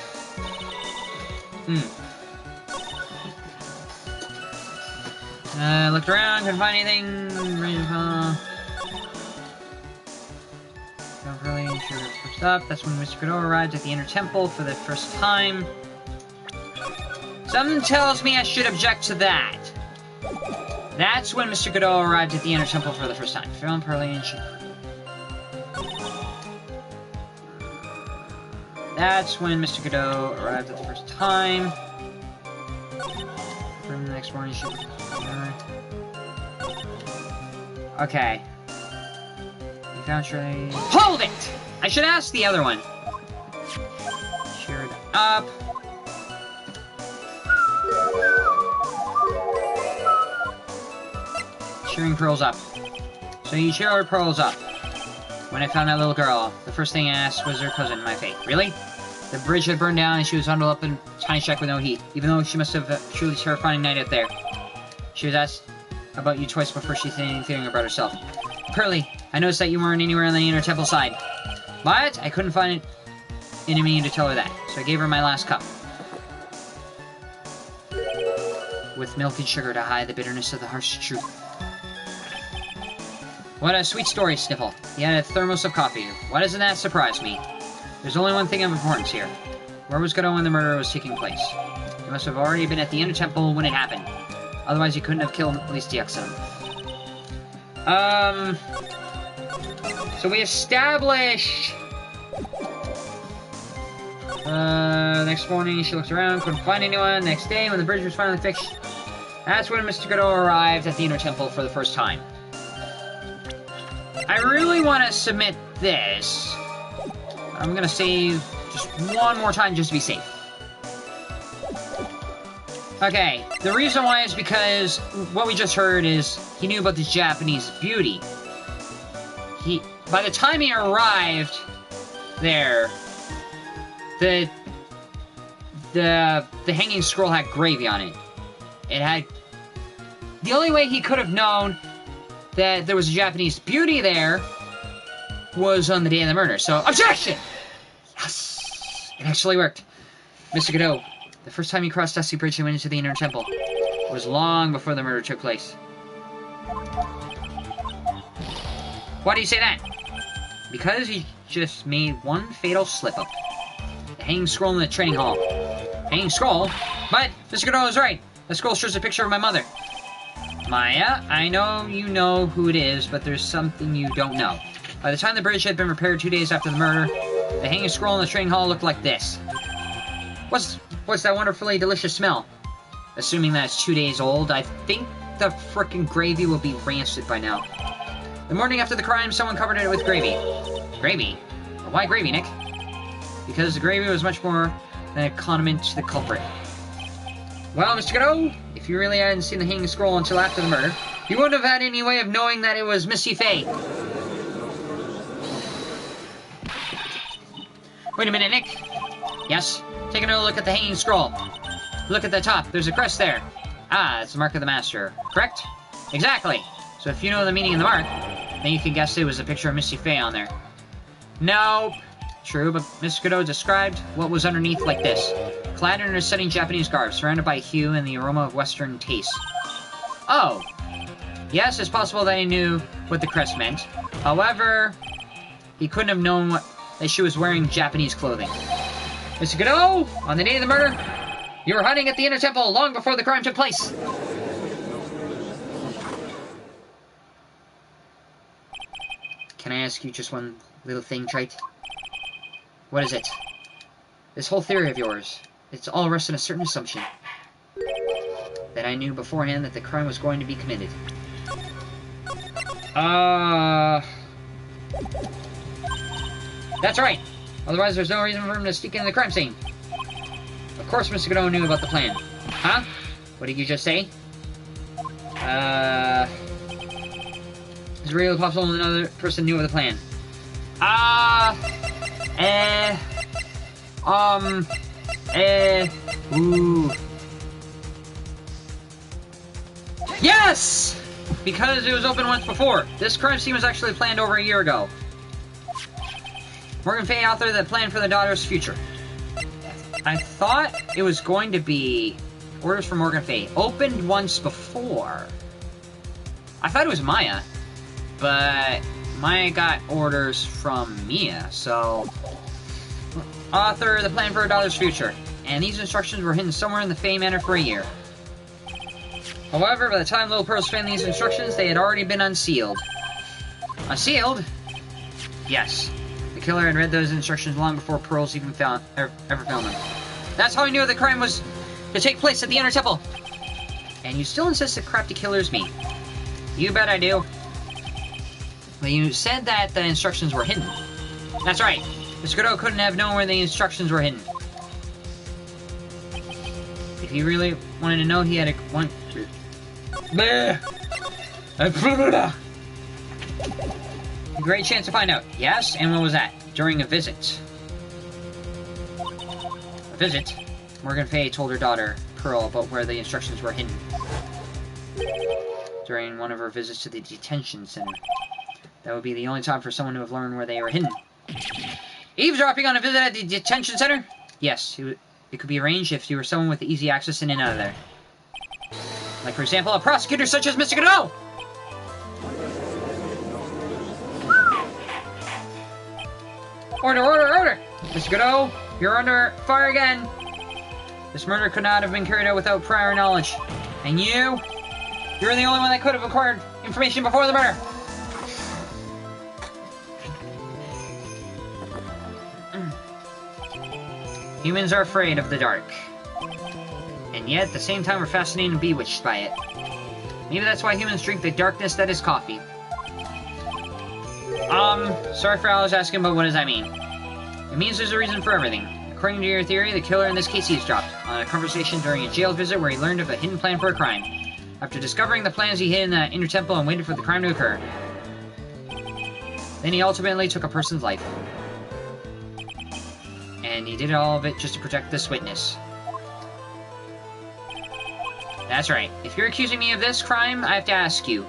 Looked around, couldn't find anything. First up, that's when Mr. Godot arrived at the inner temple for the first time. Something tells me I should object to that. That's when Mr. Godot arrived at the inner temple for the first time. Found Perlane. That's when Mr. Godot arrived at the first time. From the next morning, okay. You found Shirley. Hold it! I should ask the other one. Cheered up. Cheering Pearls up. So you cheer Pearls up. When I found that little girl, the first thing I asked was her cousin, my fate. Really? The bridge had burned down and she was huddled up in a tiny shack with no heat, even though she must have a truly terrifying night out there. She was asked about you twice before she said anything about herself. Pearly, I noticed that you weren't anywhere on the inner temple side. But I couldn't find it in me to tell her that, so I gave her my last cup. With milk and sugar to hide the bitterness of the harsh truth. What a sweet story, Sniffle. He had a thermos of coffee. Why doesn't that surprise me? There's only one thing of importance here. Where was Godot when the murder was taking place? He must have already been at the inner temple when it happened. Otherwise, he couldn't have killed at least Diaxon. So we established... next morning, she looked around, couldn't find anyone. Next day, when the bridge was finally fixed, that's when Mr. Godot arrived at the inner temple for the first time. I really want to submit this. I'm gonna save just one more time just to be safe. Okay, the reason why is because what we just heard is he knew about this Japanese beauty. By the time he arrived there, the hanging scroll had gravy on it. It had... The only way he could have known that there was a Japanese beauty there was on the day of the murder. So, objection! Yes! It actually worked. Mr. Godot, the first time you crossed Dusty Bridge and went into the inner temple was long before the murder took place. Why do you say that? Because he just made one fatal slip-up. The hanging scroll in the training hall. Hanging scroll? But Mr. Godot is right. The scroll shows a picture of my mother. Maya, I know you know who it is, but there's something you don't know. By the time the bridge had been repaired 2 days after the murder, the hanging scroll in the training hall looked like this. What's that wonderfully delicious smell? Assuming that it's 2 days old, I think the frickin' gravy will be rancid by now. The morning after the crime, someone covered it with gravy. Gravy? Why gravy, Nick? Because the gravy was much more than a condiment to the culprit. Well, Mr. Godot, if you really hadn't seen the hanging scroll until after the murder, you wouldn't have had any way of knowing that it was Missy Faye. Wait a minute, Nick. Yes? Take another look at the hanging scroll. Look at the top. There's a crest there. Ah, it's the mark of the master. Correct? Exactly. So if you know the meaning of the mark, then you can guess it was a picture of Missy Faye on there. Nope. True, but Mr. Godot described what was underneath like this. Clad in a stunning Japanese garb, surrounded by hue and the aroma of Western taste. Oh. Yes, it's possible that he knew what the crest meant. However, he couldn't have known that she was wearing Japanese clothing. Mr. Godot, on the day of the murder, you were hiding at the inner temple long before the crime took place. Can I ask you just one little thing, Trite? What is it? This whole theory of yours, it's all rests on a certain assumption. That I knew beforehand that the crime was going to be committed. That's right. Otherwise, there's no reason for him to sneak into the crime scene. Of course Mr. Godot knew about the plan. Huh? What did you just say? It's really possible another person knew of the plan. Ooh. Yes! Because it was open once before. This crime scene was actually planned over a year ago. Morgan Fay authored the plan for the daughter's future. I thought it was going to be Orders from Morgan Fay. Opened once before. I thought it was Maya. But Maya got orders from Mia, so... Author, the plan for her daughter's future. And these instructions were hidden somewhere in the Fae Manor for a year. However, by the time Little Pearls found these instructions, they had already been unsealed. Unsealed? Yes. The killer had read those instructions long before Pearls even ever found them. That's how I knew the crime was to take place at the Inner Temple. And you still insist the crafty killer's me. You bet I do. But you said that the instructions were hidden. That's right. Mr. Godot couldn't have known where the instructions were hidden. If he really wanted to know, he had a great chance to find out. Yes, and when was that? During a visit. A visit? Morgan Fay told her daughter, Pearl, about where the instructions were hidden. During one of her visits to the detention center. That would be the only time for someone to have learned where they were hidden. Eavesdropping on a visit at the detention center? Yes, it could be arranged if you were someone with easy access in and out of there. Like, for example, a prosecutor such as Mr. Godot! Order, order, order! Mr. Godot, you're under fire again! This murder could not have been carried out without prior knowledge. And you're the only one that could have acquired information before the murder! Humans are afraid of the dark. And yet, at the same time, we're fascinated and bewitched by it. Maybe that's why humans drink the darkness that is coffee. Sorry for always asking, but what does that mean? It means there's a reason for everything. According to your theory, the killer in this case eavesdropped on a conversation during a jail visit where he learned of a hidden plan for a crime. After discovering the plans, he hid in the Inner Temple and waited for the crime to occur. Then he ultimately took a person's life. And he did all of it just to protect this witness. That's right. If you're accusing me of this crime, I have to ask you,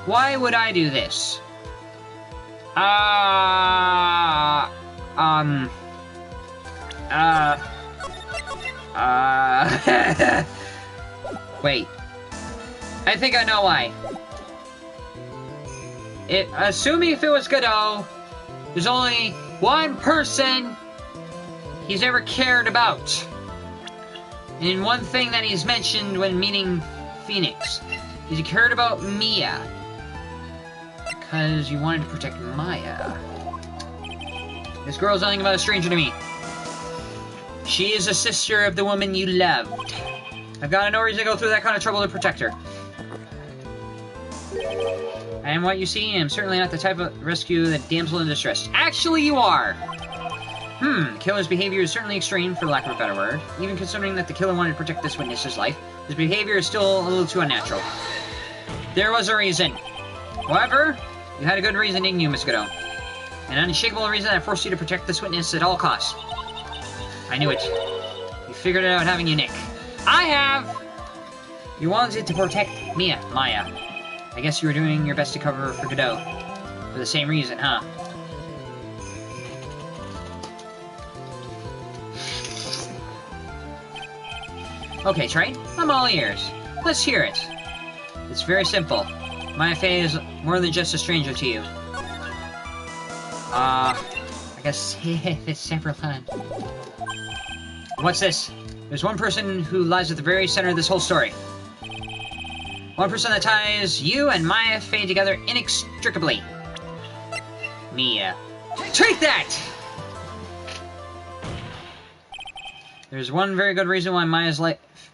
why would I do this? Wait. I think I know why. Assuming if it was Godot, there's only one person he's ever cared about. And one thing that he's mentioned when meeting Phoenix is he cared about Mia. Because you wanted to protect Maya. This girl's nothing but a stranger to me. She is a sister of the woman you loved. I've got no reason to go through that kind of trouble to protect her. And what you see, I'm certainly not the type of rescue that damsel in distress. Actually, you are! The killer's behavior is certainly extreme, for lack of a better word. Even considering that the killer wanted to protect this witness's life, his behavior is still a little too unnatural. There was a reason. However, you had a good reason, didn't you, Miss Godot? An unshakable reason that forced you to protect this witness at all costs. I knew it. You figured it out having you, Nick. I have! You wanted to protect Maya. I guess you were doing your best to cover for Godot. For the same reason, huh? Okay, Trey, I'm all ears. Let's hear it. It's very simple. Maya Fey is more than just a stranger to you. I guess it's several times. What's this? There's one person who lies at the very center of this whole story. One person that ties you and Maya Fey together inextricably. Mia. Take that! There's one very good reason why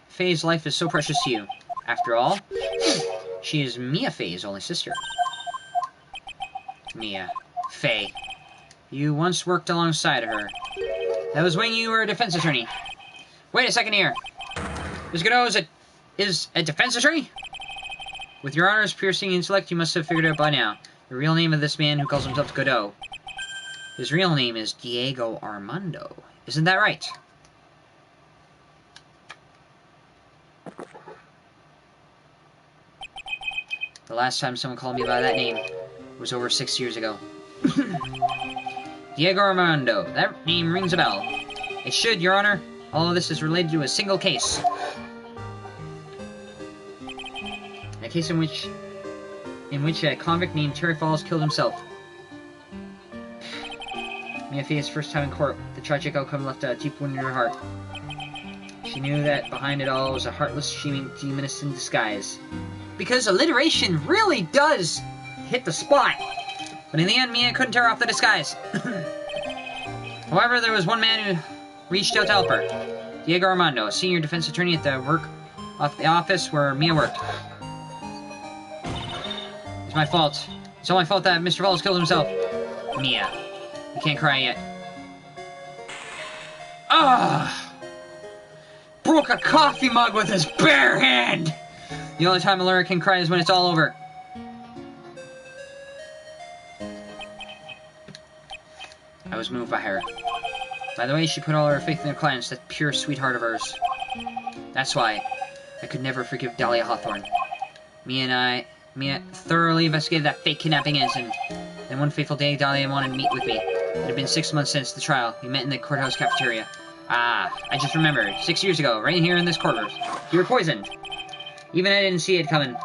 Fey's life is so precious to you. After all, she is Mia Fey's only sister. Mia. Fey. You once worked alongside her. That was when you were a defense attorney. Wait a second here. Ms. Godot is a defense attorney? With your honor's piercing intellect, you must have figured it out by now. The real name of this man who calls himself Godot. His real name is Diego Armando. Isn't that right? The last time someone called me by that name was over 6 years ago. Diego Armando. That name rings a bell. It should, Your Honor. All of this is related to a single case. A case in which a convict named Terry Falls killed himself. Mia Fee's first time in court, the tragic outcome left a deep wound in her heart. She knew that behind it all was a heartless, scheming demoness in disguise. Because alliteration really does hit the spot. But in the end, Mia couldn't tear off the disguise. However, there was one man who reached out to help her. Diego Armando, a senior defense attorney at the office where Mia worked. It's my fault. It's all my fault that Mr. Falls killed himself. Mia, you can't cry yet. Ah! Broke a coffee mug with his bare hand! The only time a lawyer can cry is when it's all over. I was moved by her. By the way, she put all her faith in her clients, that pure sweetheart of hers. That's why I could never forgive Dahlia Hawthorne. Mia thoroughly investigated that fake kidnapping incident. Then one fateful day, Dahlia wanted to meet with me. It had been 6 months since the trial. We met in the courthouse cafeteria. Ah, I just remembered. 6 years ago, right here in this courthouse. You were poisoned. Even I didn't see it coming.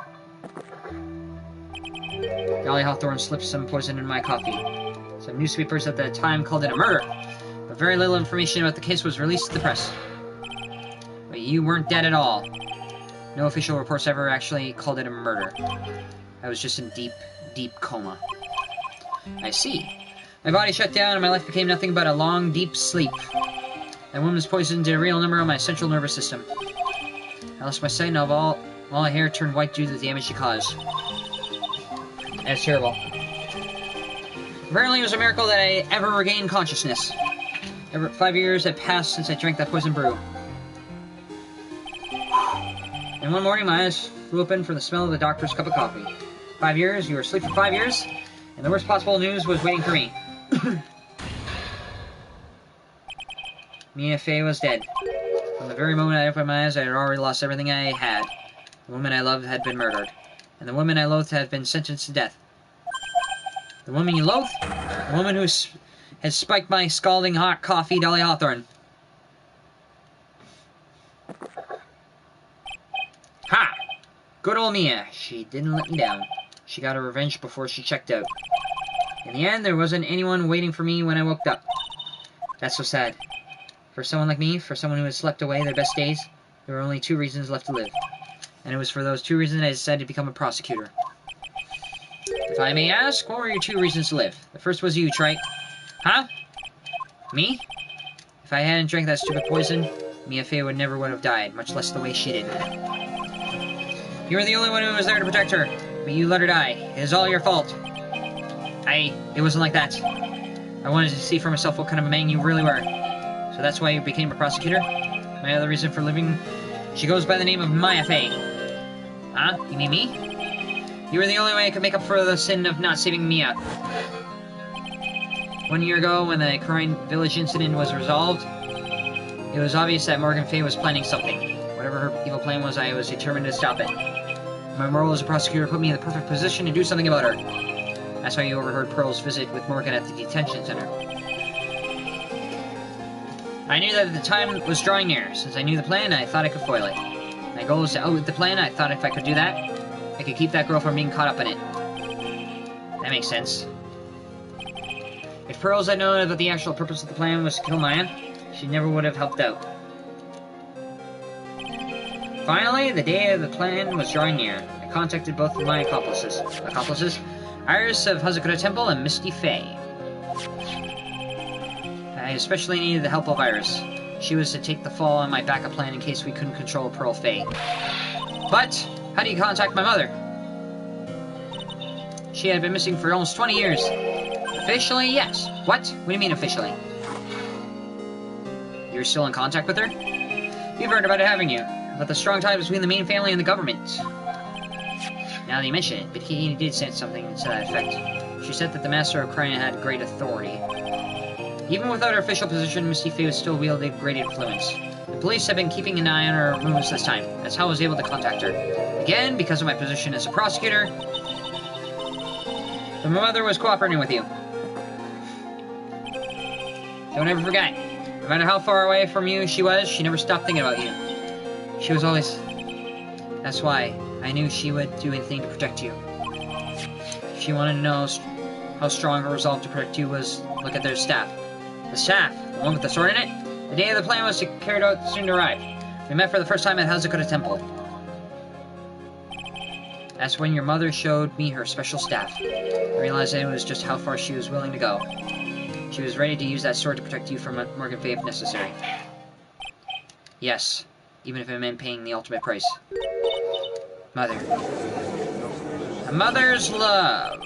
Dahlia Hawthorne slipped some poison in my coffee. Some newspapers at the time called it a murder. But very little information about the case was released to the press. But you weren't dead at all. No official reports ever actually called it a murder. I was just in deep, deep coma. I see. My body shut down and my life became nothing but a long, deep sleep. That woman's poison did a real number on my central nervous system. I lost my sight and all my hair turned white due to the damage she caused. That's terrible. Apparently it was a miracle that I ever regained consciousness. 5 years had passed since I drank that poison brew. And one morning my eyes flew open from the smell of the doctor's cup of coffee. 5 years? You were asleep for 5 years? And the worst possible news was waiting for me. Mia Fey was dead. From the very moment I opened my eyes, I had already lost everything I had. The woman I loved had been murdered. And the woman I loathed had been sentenced to death. The woman you loathe? The woman who has spiked my scalding hot coffee, Dahlia Hawthorne. Ha! Good old Mia. She didn't let me down. She got her revenge before she checked out. In the end, there wasn't anyone waiting for me when I woke up. That's so sad. For someone like me, for someone who had slept away their best days, there were only 2 reasons left to live. And it was for those 2 reasons I decided to become a prosecutor. If I may ask, what were your 2 reasons to live? The first was you, Trite. Huh? Me? If I hadn't drank that stupid poison, Mia Fey would have died, much less the way she did. You were the only one who was there to protect her, but you let her die. It is all your fault. It wasn't like that. I wanted to see for myself what kind of a man you really were. So that's why you became a prosecutor? My other reason for living? She goes by the name of Mia Fey. Huh? You mean me? You were the only way I could make up for the sin of not saving Mia. 1 year ago, when the Crime Village incident was resolved, it was obvious that Morgan Fey was planning something. Whatever her evil plan was, I was determined to stop it. My role as a prosecutor put me in the perfect position to do something about her. That's why you overheard Pearl's visit with Morgan at the detention center. I knew that the time was drawing near. Since I knew the plan, I thought I could foil it. My goal was to outwit the plan. I thought if I could do that, I could keep that girl from being caught up in it. That makes sense. If Pearls had known that the actual purpose of the plan was to kill Maya, she never would have helped out. Finally, the day of the plan was drawing near. I contacted both of my accomplices. Iris of Hazakura Temple and Misty Fey. I especially needed the help of Iris. She was to take the fall on my backup plan in case we couldn't control Pearl Fey. But, how do you contact my mother? She had been missing for almost 20 years. Officially, yes. What? What do you mean officially? You're still in contact with her? You've heard about it, haven't you? About the strong ties between the main family and the government. Now that you mention it, but he did say something to that effect. She said that the Master of Crane had great authority. Even without her official position, Misty Fey was still wielding great influence. The police have been keeping an eye on her moves this time. That's how I was able to contact her. Again, because of my position as a prosecutor. But my mother was cooperating with you. Don't ever forget. No matter how far away from you she was, she never stopped thinking about you. She was always... That's why I knew she would do anything to protect you. If she wanted to know how strong her resolve to protect you was, look at their staff. The staff, the one with the sword in it? The day of the plan was to carry it out soon to arrive. We met for the first time at Hazakota Temple. That's when your mother showed me her special staff. I realized it was just how far she was willing to go. She was ready to use that sword to protect you from Morgan Fay if necessary. Yes, even if it meant paying the ultimate price. Mother. A mother's love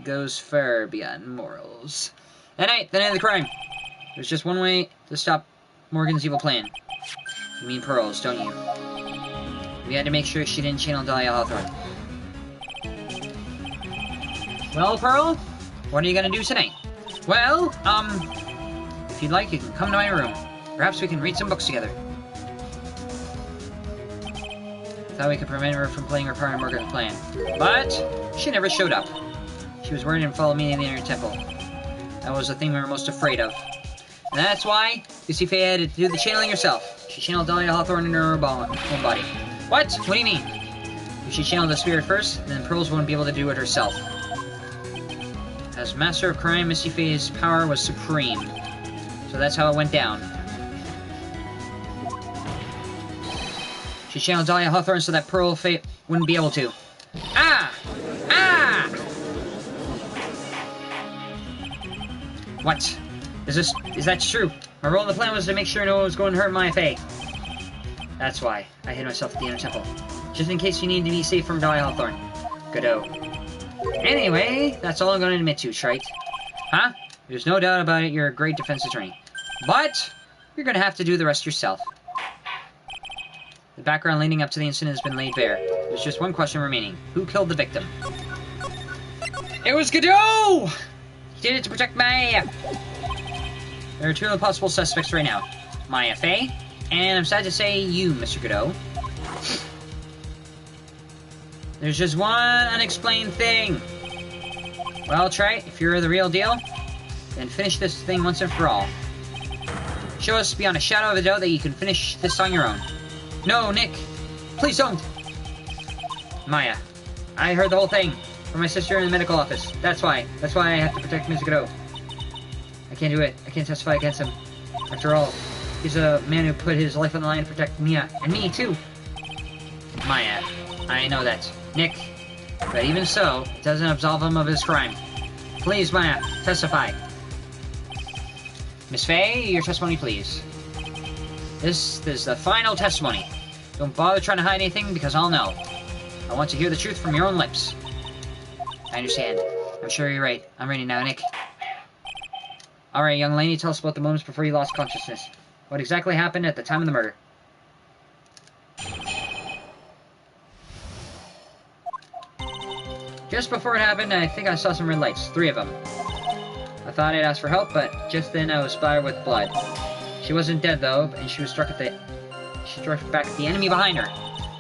goes far beyond morals. That night, the night of the crime. There's just one way to stop Morgan's evil plan. You mean pearls, don't you? We had to make sure she didn't channel Dahlia Hawthorne. Well, Pearl, what are you gonna do tonight? Well, if you'd like, you can come to my room. Perhaps we can read some books together. I thought we could prevent her from playing her part in Morgan's plan. But she never showed up. She was worried and followed me in the inner temple. That was the thing we were most afraid of. And that's why Missy Faye had to do the channeling herself. She channeled Dahlia Hawthorne in her own body. What? What do you mean? If she channeled the spirit first, then Pearls wouldn't be able to do it herself. As master of crime, Misty Faye's power was supreme. So that's how it went down. She channeled Dahlia Hawthorne so that Pearl Faye wouldn't be able to. Ah! Ah! What? Is that true? My role in the plan was to make sure no one was going to hurt Maya Faye. That's why I hid myself at the inner temple. Just in case you need to be safe from Dahlia Hawthorne. Good-o. Anyway, that's all I'm going to admit to, Wright. Huh? There's no doubt about it, you're a great defense attorney. But you're going to have to do the rest yourself. The background leading up to the incident has been laid bare. There's just one question remaining. Who killed the victim? It was Godot! He did it to protect Maya! There are two possible suspects right now. Maya Faye, and I'm sad to say you, Mr. Godot. There's just one unexplained thing. Well, try it. If you're the real deal, then finish this thing once and for all. Show us beyond a shadow of a doubt that you can finish this on your own. No, Nick! Please don't! Maya, I heard the whole thing from my sister in the medical office. That's why I have to protect Mr. Godot. I can't do it. I can't testify against him. After all, he's a man who put his life on the line to protect Mia, and me, too. Maya, I know that. Nick, but even so, it doesn't absolve him of his crime. Please, Maya, testify. Miss Faye, your testimony, please. This is the final testimony. Don't bother trying to hide anything, because I'll know. I want to hear the truth from your own lips. I understand. I'm sure you're right. I'm ready now, Nick. Alright, young lady, tell us about the moments before you lost consciousness. What exactly happened at the time of the murder? Just before it happened, I think I saw some red lights. 3 of them. I thought I'd ask for help, but just then I was splattered with blood. She wasn't dead, though, and she was struck back at the enemy behind her.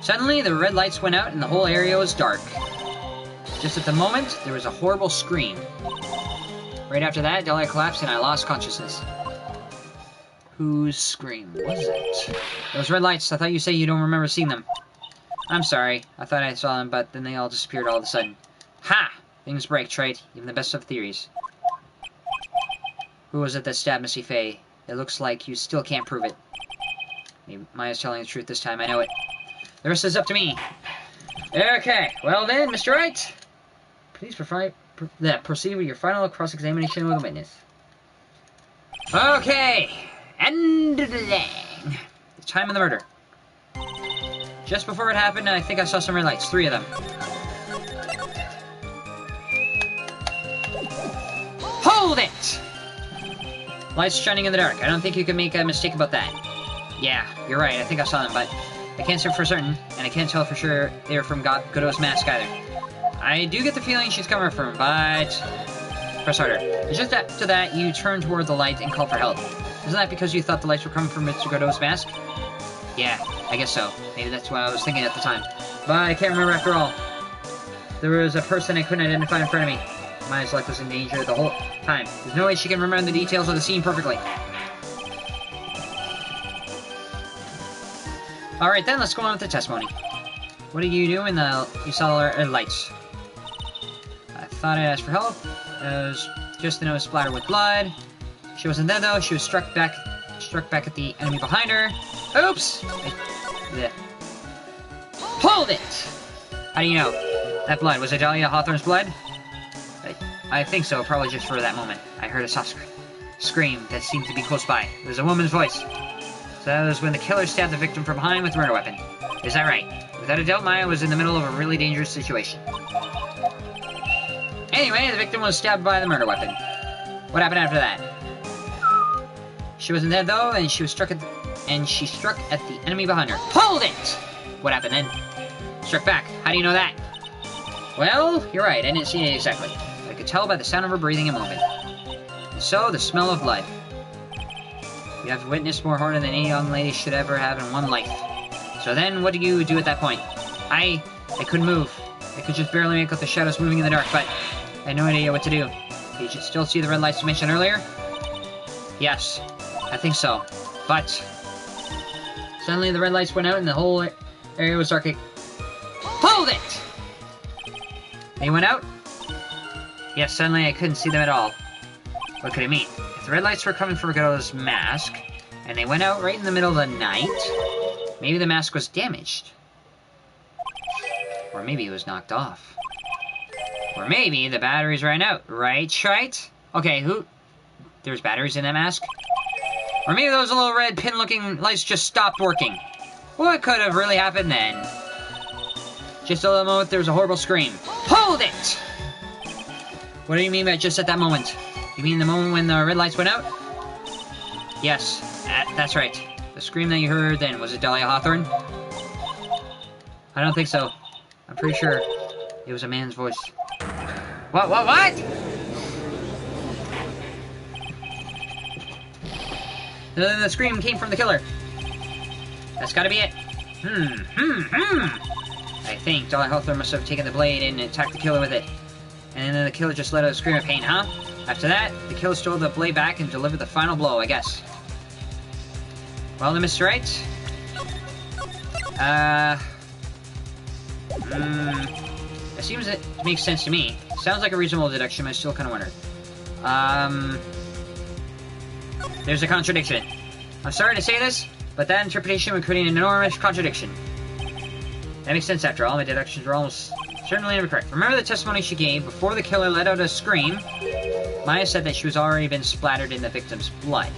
Suddenly, the red lights went out and the whole area was dark. Just at the moment, there was a horrible scream. Right after that, Dahlia collapsed and I lost consciousness. Whose scream was it? Those red lights, I thought you said you don't remember seeing them. I'm sorry, I thought I saw them, but then they all disappeared all of a sudden. Ha! Things break, Trite, even the best of theories. Who was it that stabbed Missy Faye? It looks like you still can't prove it. Maybe Maya's telling the truth this time, I know it. The rest is up to me. Okay, well then, Mr. Wright, please proceed with your final cross-examination with a witness. Okay, and the time of the murder. Just before it happened, I think I saw some red lights. 3 of them. Hold it! Lights shining in the dark. I don't think you can make a mistake about that. Yeah, you're right. I think I saw them, but I can't say for certain, and I can't tell for sure they're from Godot's mask either. I do get the feeling she's coming from, but... Press harder. Just after that, you turned toward the light and called for help. Isn't that because you thought the lights were coming from Mr. Godot's mask? Yeah, I guess so. Maybe that's what I was thinking at the time. But I can't remember after all. There was a person I couldn't identify in front of me. Maya's life was in danger the whole time. There's no way she can remember the details of the scene perfectly. Alright then, let's go on with the testimony. What did you do when you saw our lights? I thought I asked for help. Just then I was splattered with blood. She wasn't there though. She was struck back at the enemy behind her. Oops! Yeah. Hold it! How do you know? That blood, was it Dahlia Hawthorne's blood? I think so, probably just for that moment. I heard a soft scream that seemed to be close by. It was a woman's voice. So that was when the killer stabbed the victim from behind with a murder weapon. Is that right? Without a doubt, Maya was in the middle of a really dangerous situation. Anyway, the victim was stabbed by the murder weapon. What happened after that? She wasn't dead though, and she struck at the enemy behind her. Hold it! What happened then? Struck back. How do you know that? Well, you're right, I didn't see it exactly. I could tell by the sound of her breathing and movement. And so, the smell of blood. You have witnessed more horror than any young lady should ever have in one life. So then, what do you do at that point? I couldn't move. I could just barely make out the shadows moving in the dark, but I had no idea what to do. Did you still see the red lights you mentioned earlier? Yes, I think so. But suddenly the red lights went out and the whole area was dark. Hold it! They went out? Yes, suddenly I couldn't see them at all. What could it mean? If the red lights were coming from Godot's mask, and they went out right in the middle of the night, maybe the mask was damaged. Or maybe it was knocked off. Or maybe the batteries ran out. Right? Okay, there's batteries in that mask? Or maybe those little red pin-looking lights just stopped working. What could have really happened then? Just at the moment, there was a horrible scream. Hold it! What do you mean by just at that moment? You mean the moment when the red lights went out? Yes, that's right. The scream that you heard then, was it Dahlia Hawthorne? I don't think so. I'm pretty sure it was a man's voice. What? Then the scream came from the killer. That's gotta be it. I think Dahlia Hawthorne must have taken the blade and attacked the killer with it. And then the killer just let out a scream of pain, huh? After that, the killer stole the blade back and delivered the final blow, I guess. Well then, Mr. Wright. It seems it makes sense to me. Sounds like a reasonable deduction, but I still kind of wonder. There's a contradiction. I'm sorry to say this, but that interpretation would create an enormous contradiction. That makes sense after all. My deductions were almost certainly never correct. Remember the testimony she gave before the killer let out a scream? Maya said that she was already been splattered in the victim's blood.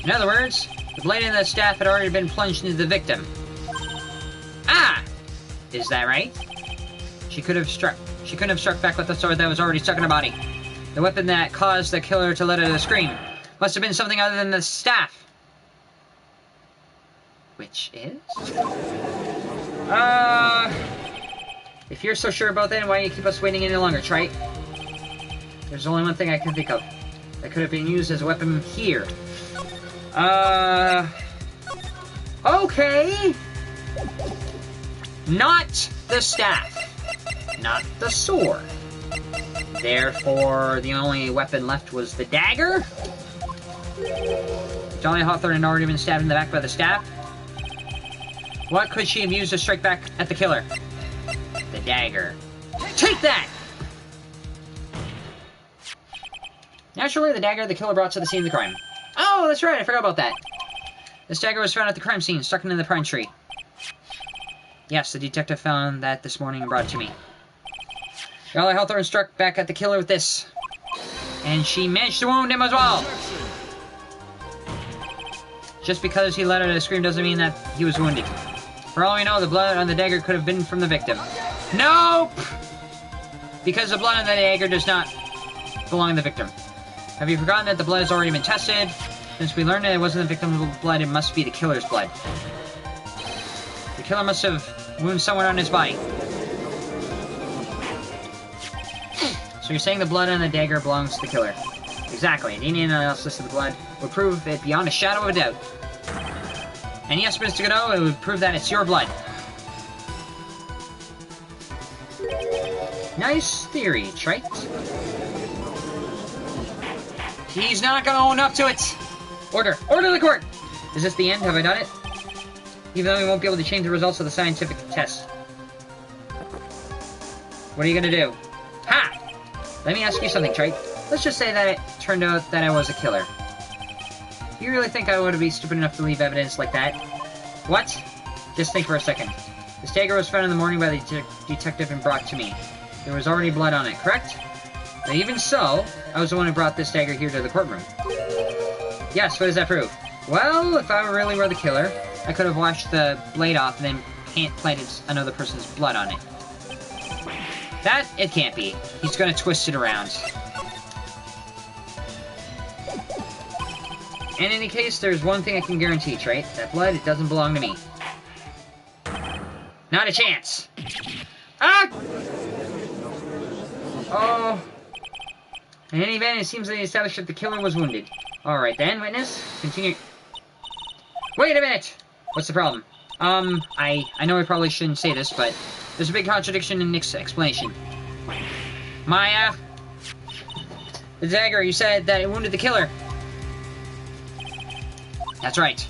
In other words, the blade and the staff had already been plunged into the victim. Ah! Is that right? She couldn't have struck back with the sword that was already stuck in her body. The weapon that caused the killer to let out a scream must have been something other than the staff. Which is? If you're so sure about that, why don't you keep us waiting any longer, Trite? There's only one thing I can think of that could have been used as a weapon here. Okay. Not the staff. Not the sword. Therefore, the only weapon left was the dagger? Dahlia Hawthorne had already been stabbed in the back by the staff. What could she have used to strike back at the killer? The dagger. Take that! Naturally, the dagger the killer brought to the scene of the crime. Oh, that's right, I forgot about that. This dagger was found at the crime scene, stuck in the pine tree. Yes, the detective found that this morning and brought it to me. Dahlia Hawthorne struck back at the killer with this. And she managed to wound him as well. Just because he let out a scream doesn't mean that he was wounded. For all we know, the blood on the dagger could have been from the victim. Nope! Because the blood on the dagger does not belong to the victim. Have you forgotten that the blood has already been tested? Since we learned that it wasn't the victim's blood, it must be the killer's blood. The killer must have wounded someone on his body. So you're saying the blood on the dagger belongs to the killer? Exactly. DNA analysis of the blood would prove it beyond a shadow of a doubt. And yes, Mr. Godot, it would prove that it's your blood. Nice theory, Trite. He's not gonna own up to it! Order! Order the court! Is this the end? Have I done it? Even though we won't be able to change the results of the scientific test. What are you gonna do? Ha! Let me ask you something, Trite. Let's just say that it turned out that I was a killer. Do you really think I would be stupid enough to leave evidence like that? What? Just think for a second. This dagger was found in the morning by the detective and brought to me. There was already blood on it, correct? But even so, I was the one who brought this dagger here to the courtroom. Yes, what does that prove? Well, if I really were the killer, I could have washed the blade off and then planted another person's blood on it. That, it can't be. He's gonna twist it around. In any case, there's one thing I can guarantee, Wright. That blood, it doesn't belong to me. Not a chance! Ah! Oh. In any event, it seems they established that the killer was wounded. Alright then, witness. Continue. Wait a minute! What's the problem? I know I probably shouldn't say this, but there's a big contradiction in Nick's explanation. Maya, the dagger, you said that it wounded the killer. That's right.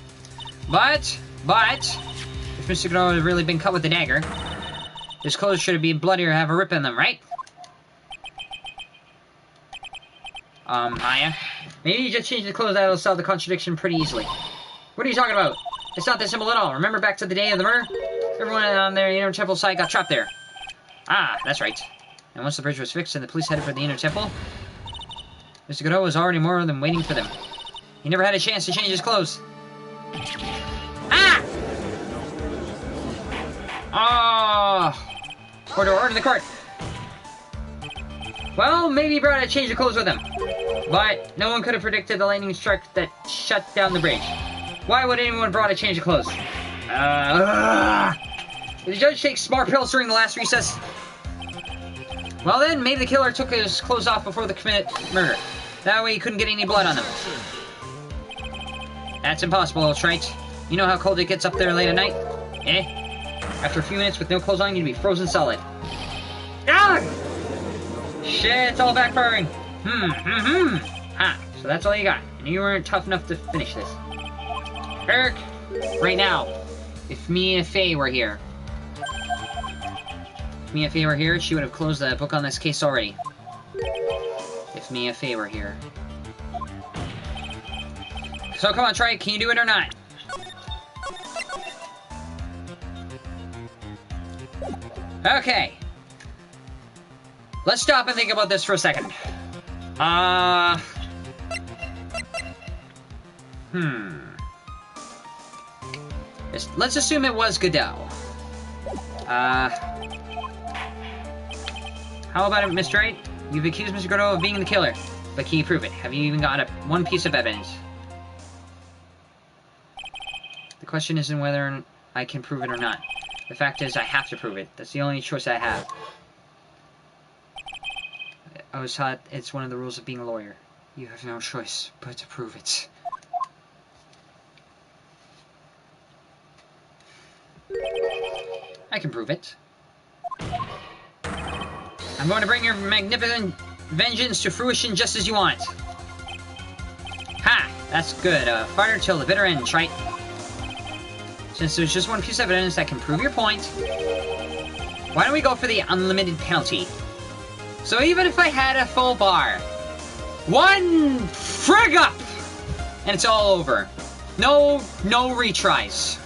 But, if Mr. Godot had really been cut with the dagger, his clothes should be bloody or have a rip in them, right? Maya, maybe you just change the clothes, that'll solve the contradiction pretty easily. What are you talking about? It's not that simple at all. Remember back to the day of the murder? Everyone on their inner temple side got trapped there. Ah, that's right. And once the bridge was fixed and the police headed for the inner temple, Mr. Godot was already more than waiting for them. He never had a chance to change his clothes. Ah! Oh! Order in the court. Well, maybe he brought a change of clothes with him. But no one could have predicted the lightning strike that shut down the bridge. Why would anyone have brought a change of clothes? Did the judge take smart pills during the last recess? Well then, maybe the killer took his clothes off before the committed murder. That way he couldn't get any blood on them. That's impossible, Wright. You know how cold it gets up there late at night? Eh? After a few minutes with no clothes on, you'd be frozen solid. Ah! Shit, it's all backfiring. Ha, so that's all you got. And you weren't tough enough to finish this. Eric, right now, if Mia Fey were here. If Mia Fey were here, she would have closed the book on this case already. If Mia Fey were here. So come on, Trey, can you do it or not? Okay. Let's stop and think about this for a second. Let's assume it was Godot. How about it, Mr. Wright? You've accused Mr. Godot of being the killer, but can you prove it? Have you even got one piece of evidence? The question isn't whether I can prove it or not. The fact is, I have to prove it. That's the only choice I have. I was taught it's one of the rules of being a lawyer. You have no choice but to prove it. I can prove it. I'm going to bring your magnificent vengeance to fruition just as you want. Ha! That's good. Fighter till the bitter end, right? Since there's just one piece of evidence that can prove your point, why don't we go for the unlimited penalty? So even if I had a full bar, one frig up, and it's all over. No retries.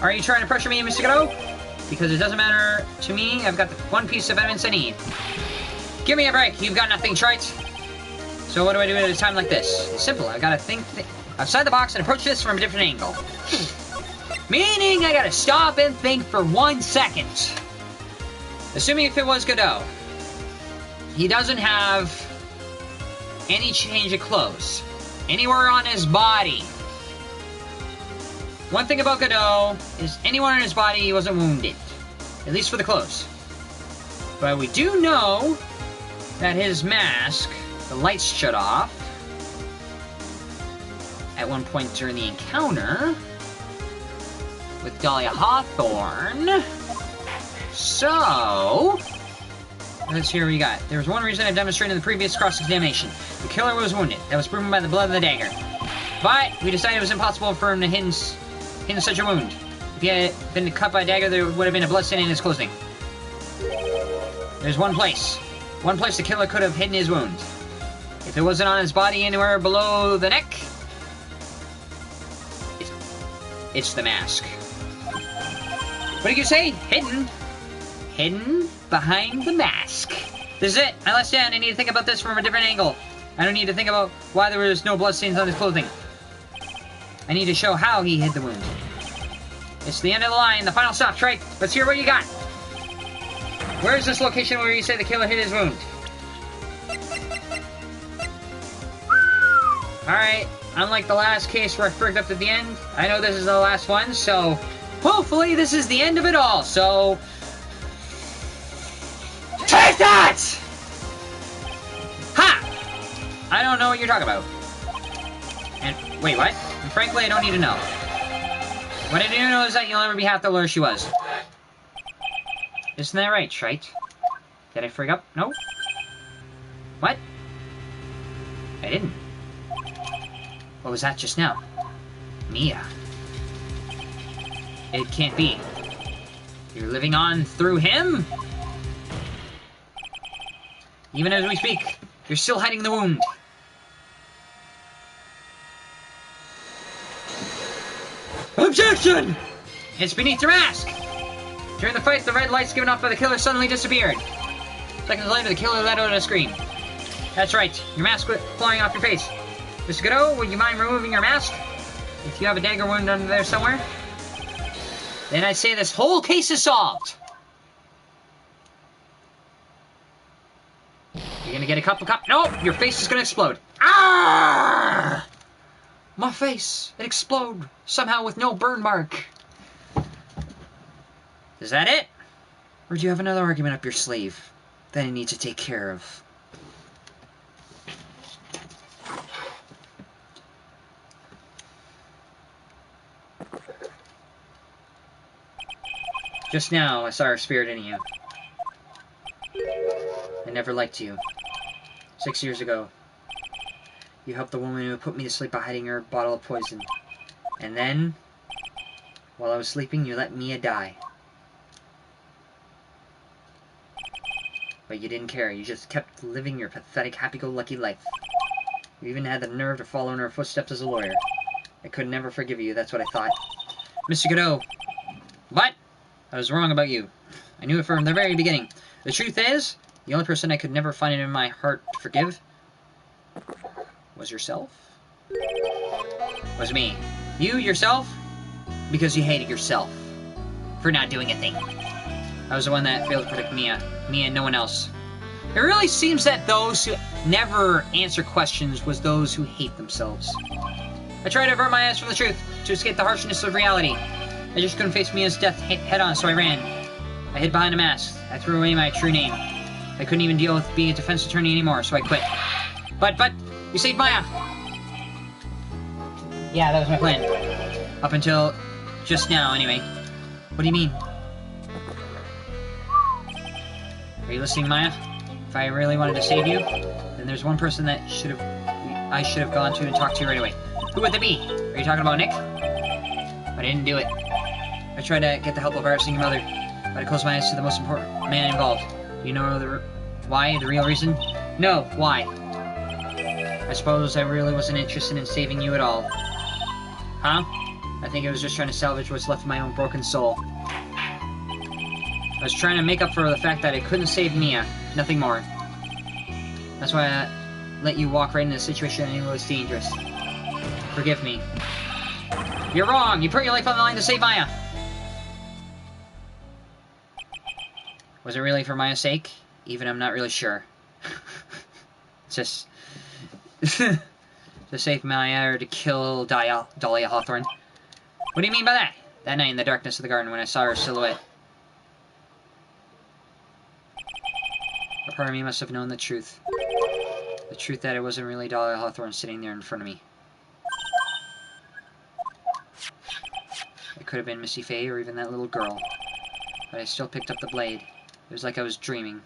Are you trying to pressure me, Mr. Godot? Because it doesn't matter to me. I've got the one piece of evidence I need. Give me a break. You've got nothing, Trite. So what do I do at a time like this? It's simple. I've got to think outside the box and approach this from a different angle. Meaning I got to stop and think for 1 second. Assuming if it was Godot, he doesn't have any change of clothes anywhere on his body. One thing about Godot is anywhere on his body he wasn't wounded. At least for the clothes. But we do know that his mask, the lights shut off at one point during the encounter with Dahlia Hawthorne. So let's hear what we got. There was one reason I demonstrated in the previous cross-examination. The killer was wounded. That was proven by the blood of the dagger. But we decided it was impossible for him to hidden such a wound. If he had been cut by a dagger, there would have been a blood stain in his clothing. There's one place. One place the killer could have hidden his wound. If it wasn't on his body anywhere below the neck, it's the mask. What did you say? Hidden? Hidden behind the mask. This is it. I let down. I need to think about this from a different angle. I don't need to think about why there was no bloodstains on his clothing. I need to show how he hid the wound. It's the end of the line, the final stop, Wright. Let's hear what you got. Where is this location where you say the killer hid his wound? Alright, unlike the last case where I frigged up at the end, I know this is the last one, so hopefully this is the end of it all, so... Take that! Ha! I don't know what you're talking about. And, wait, what? And frankly, I don't need to know. What I do know is that you'll never be half the lawyer she was. Isn't that right, Wright? Did I frig up? No? What? I didn't. What was that just now? Mia. It can't be. You're living on through him? Even as we speak, you're still hiding the wound. Objection! It's beneath your mask! During the fight, the red lights given off by the killer suddenly disappeared. Seconds later, the killer let out a scream. That's right, your mask quit flying off your face. Mr. Godot, would you mind removing your mask? If you have a dagger wound under there somewhere? Then I'd say this whole case is solved. You're gonna get a cup of coffee. Nope, your face is gonna explode. Ah! My face, it exploded, somehow with no burn mark. Is that it? Or do you have another argument up your sleeve that I need to take care of? Just now, I saw her spirit in you. I never liked you. 6 years ago, you helped the woman who put me to sleep by hiding her bottle of poison. And then, while I was sleeping, you let Mia die. But you didn't care. You just kept living your pathetic, happy-go-lucky life. You even had the nerve to follow in her footsteps as a lawyer. I could never forgive you, that's what I thought. Mr. Godot. What? I was wrong about you. I knew it from the very beginning. The truth is, the only person I could never find it in my heart to forgive was yourself. Was me. You, yourself? Because you hated yourself. For not doing a thing. I was the one that failed to protect Mia. Mia and no one else. It really seems that those who never answer questions was those who hate themselves. I tried to avert my eyes from the truth, to escape the harshness of reality. I just couldn't face Mia's death head-on, so I ran. I hid behind a mask. I threw away my true name. I couldn't even deal with being a defense attorney anymore, so I quit. But, you saved Maya! Yeah, that was my plan. Up until just now, anyway. What do you mean? Are you listening, Maya? If I really wanted to save you, then there's one person that I should have gone to and talked to right away. Who would that be? Are you talking about Nick? But I didn't do it. I tried to get the help of our single mother, but I closed my eyes to the most important man involved. You know why? The real reason? No, why? I suppose I really wasn't interested in saving you at all. Huh? I think I was just trying to salvage what's left of my own broken soul. I was trying to make up for the fact that I couldn't save Mia. Nothing more. That's why I let you walk right into a situation that I knew was dangerous. Forgive me. You're wrong! You put your life on the line to save Maya! Was it really for Maya's sake? Even I'm not really sure. Just... to save Maya or to kill Dahlia Hawthorne? What do you mean by that? That night in the darkness of the garden when I saw her silhouette. A part of me must have known the truth. The truth that it wasn't really Dahlia Hawthorne sitting there in front of me. It could have been Missy Faye or even that little girl. But I still picked up the blade. It was like I was dreaming.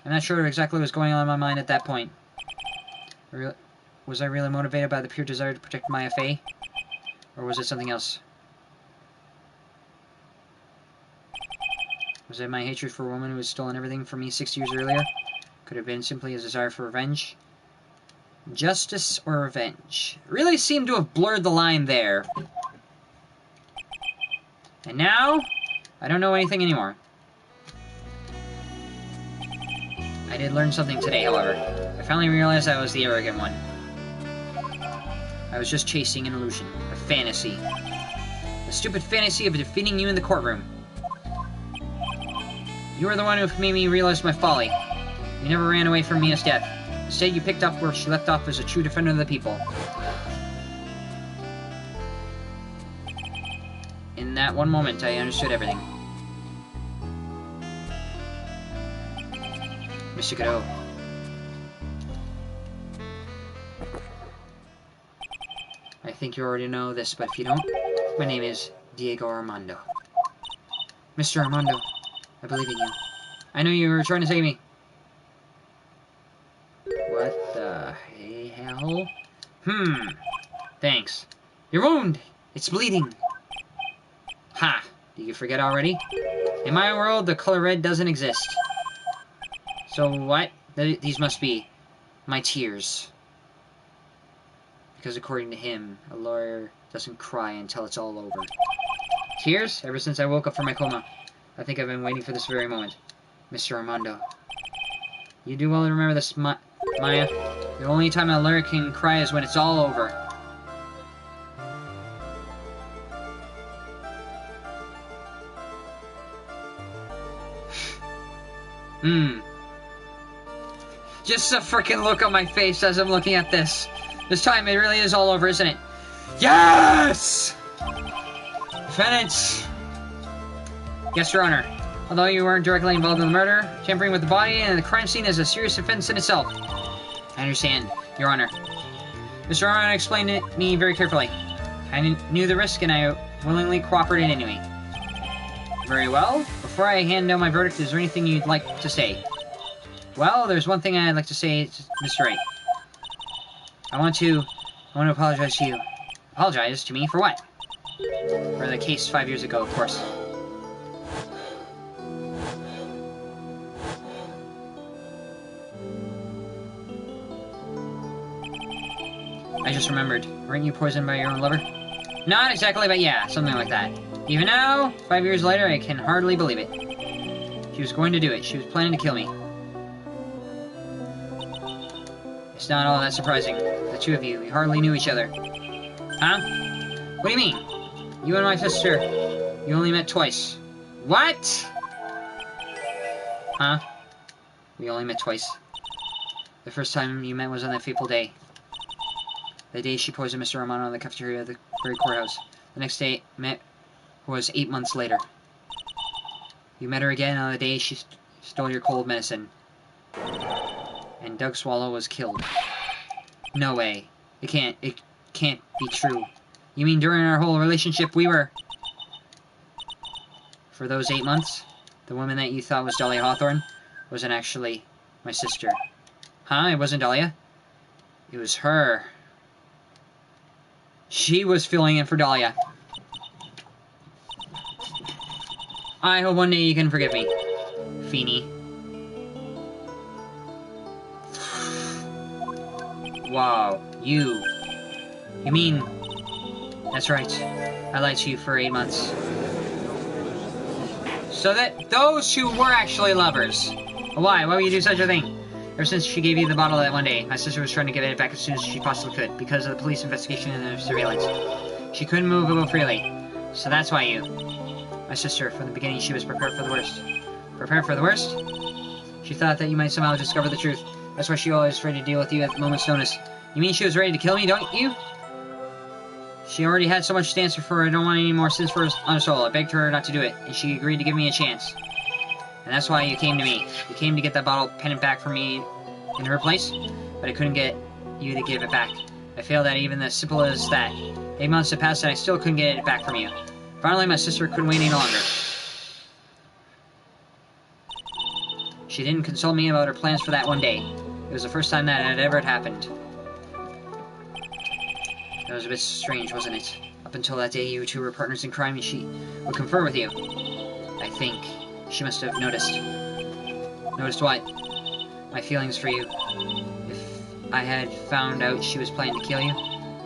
I'm not sure exactly what was going on in my mind at that point. Was I really motivated by the pure desire to protect Maya Faye? Or was it something else? Was it my hatred for a woman who had stolen everything from me 6 years earlier? Could it have been simply a desire for revenge? Justice or revenge? Really seemed to have blurred the line there. And now, I don't know anything anymore. I did learn something today, however. I finally realized I was the arrogant one. I was just chasing an illusion, a fantasy. The stupid fantasy of defeating you in the courtroom. You were the one who made me realize my folly. You never ran away from Mia's death. Instead, you picked up where she left off as a true defender of the people. In that one moment, I understood everything. Mr. Godot. I think you already know this, but if you don't, my name is Diego Armando. Mr. Armando, I believe in you. I know you were trying to save me. What the hell? Thanks. Your wound! It's bleeding! Ha! Did you forget already? In my world, the color red doesn't exist. So what? These must be my tears. Because according to him, a lawyer doesn't cry until it's all over. Tears? Ever since I woke up from my coma. I think I've been waiting for this very moment. Mr. Armando. You do well to remember this, Maya. The only time a lawyer can cry is when it's all over. Just a freaking look on my face as I'm looking at this. This time it really is all over, isn't it? Yes! Defendants! Yes, Your Honor. Although you weren't directly involved in the murder, tampering with the body and the crime scene is a serious offense in itself. I understand, Your Honor. Mr. Armando explained it to me very carefully. I knew the risk and I willingly cooperated anyway. Very well. Before I hand down my verdict, is there anything you'd like to say? Well, there's one thing I'd like to say to Mr. Wright. I want to apologize to you. Apologize to me for what? For the case 5 years ago, of course. I just remembered. Weren't you poisoned by your own lover? Not exactly, but yeah, something like that. Even now, 5 years later, I can hardly believe it. She was going to do it. She was planning to kill me. It's not all that surprising. The two of you, we hardly knew each other. Huh? What do you mean? You and my sister, you only met twice. What? Huh? We only met twice. The first time you met was on that fateful day. The day she poisoned Mr. Armando in the cafeteria of the very courthouse. The next day met was 8 months later. You met her again on the day she stole your cold medicine. And Doug Swallow was killed. No way. It can't be true. You mean during our whole relationship we were... For those 8 months, the woman that you thought was Dahlia Hawthorne wasn't actually my sister. Huh? It wasn't Dahlia? It was her. She was filling in for Dahlia. I hope one day you can forgive me, Feeny. Wow, you mean... That's right. I lied to you for 8 months. So that those two were actually lovers. Why? Why would you do such a thing? Ever since she gave you the bottle that one day, my sister was trying to get it back as soon as she possibly could, because of the police investigation and the surveillance. She couldn't move about freely. So that's why you... My sister, from the beginning, she was prepared for the worst. Prepared for the worst? She thought that you might somehow discover the truth. That's why she always was ready to deal with you at a moment's notice. You mean she was ready to kill me, don't you? She already had so much to answer for. I don't want any more sins for on her soul. I begged her not to do it, and she agreed to give me a chance. And that's why you came to me. You came to get that bottle pendant back from me in her place, but I couldn't get you to give it back. I failed at even as simple as that. 8 months had passed and I still couldn't get it back from you. Finally, my sister couldn't wait any longer. She didn't consult me about her plans for that one day. It was the first time that had ever happened. That was a bit strange, wasn't it? Up until that day, you two were partners in crime and she would confer with you. I think She must have noticed. Noticed what? My feelings for you. If I had found out she was planning to kill you,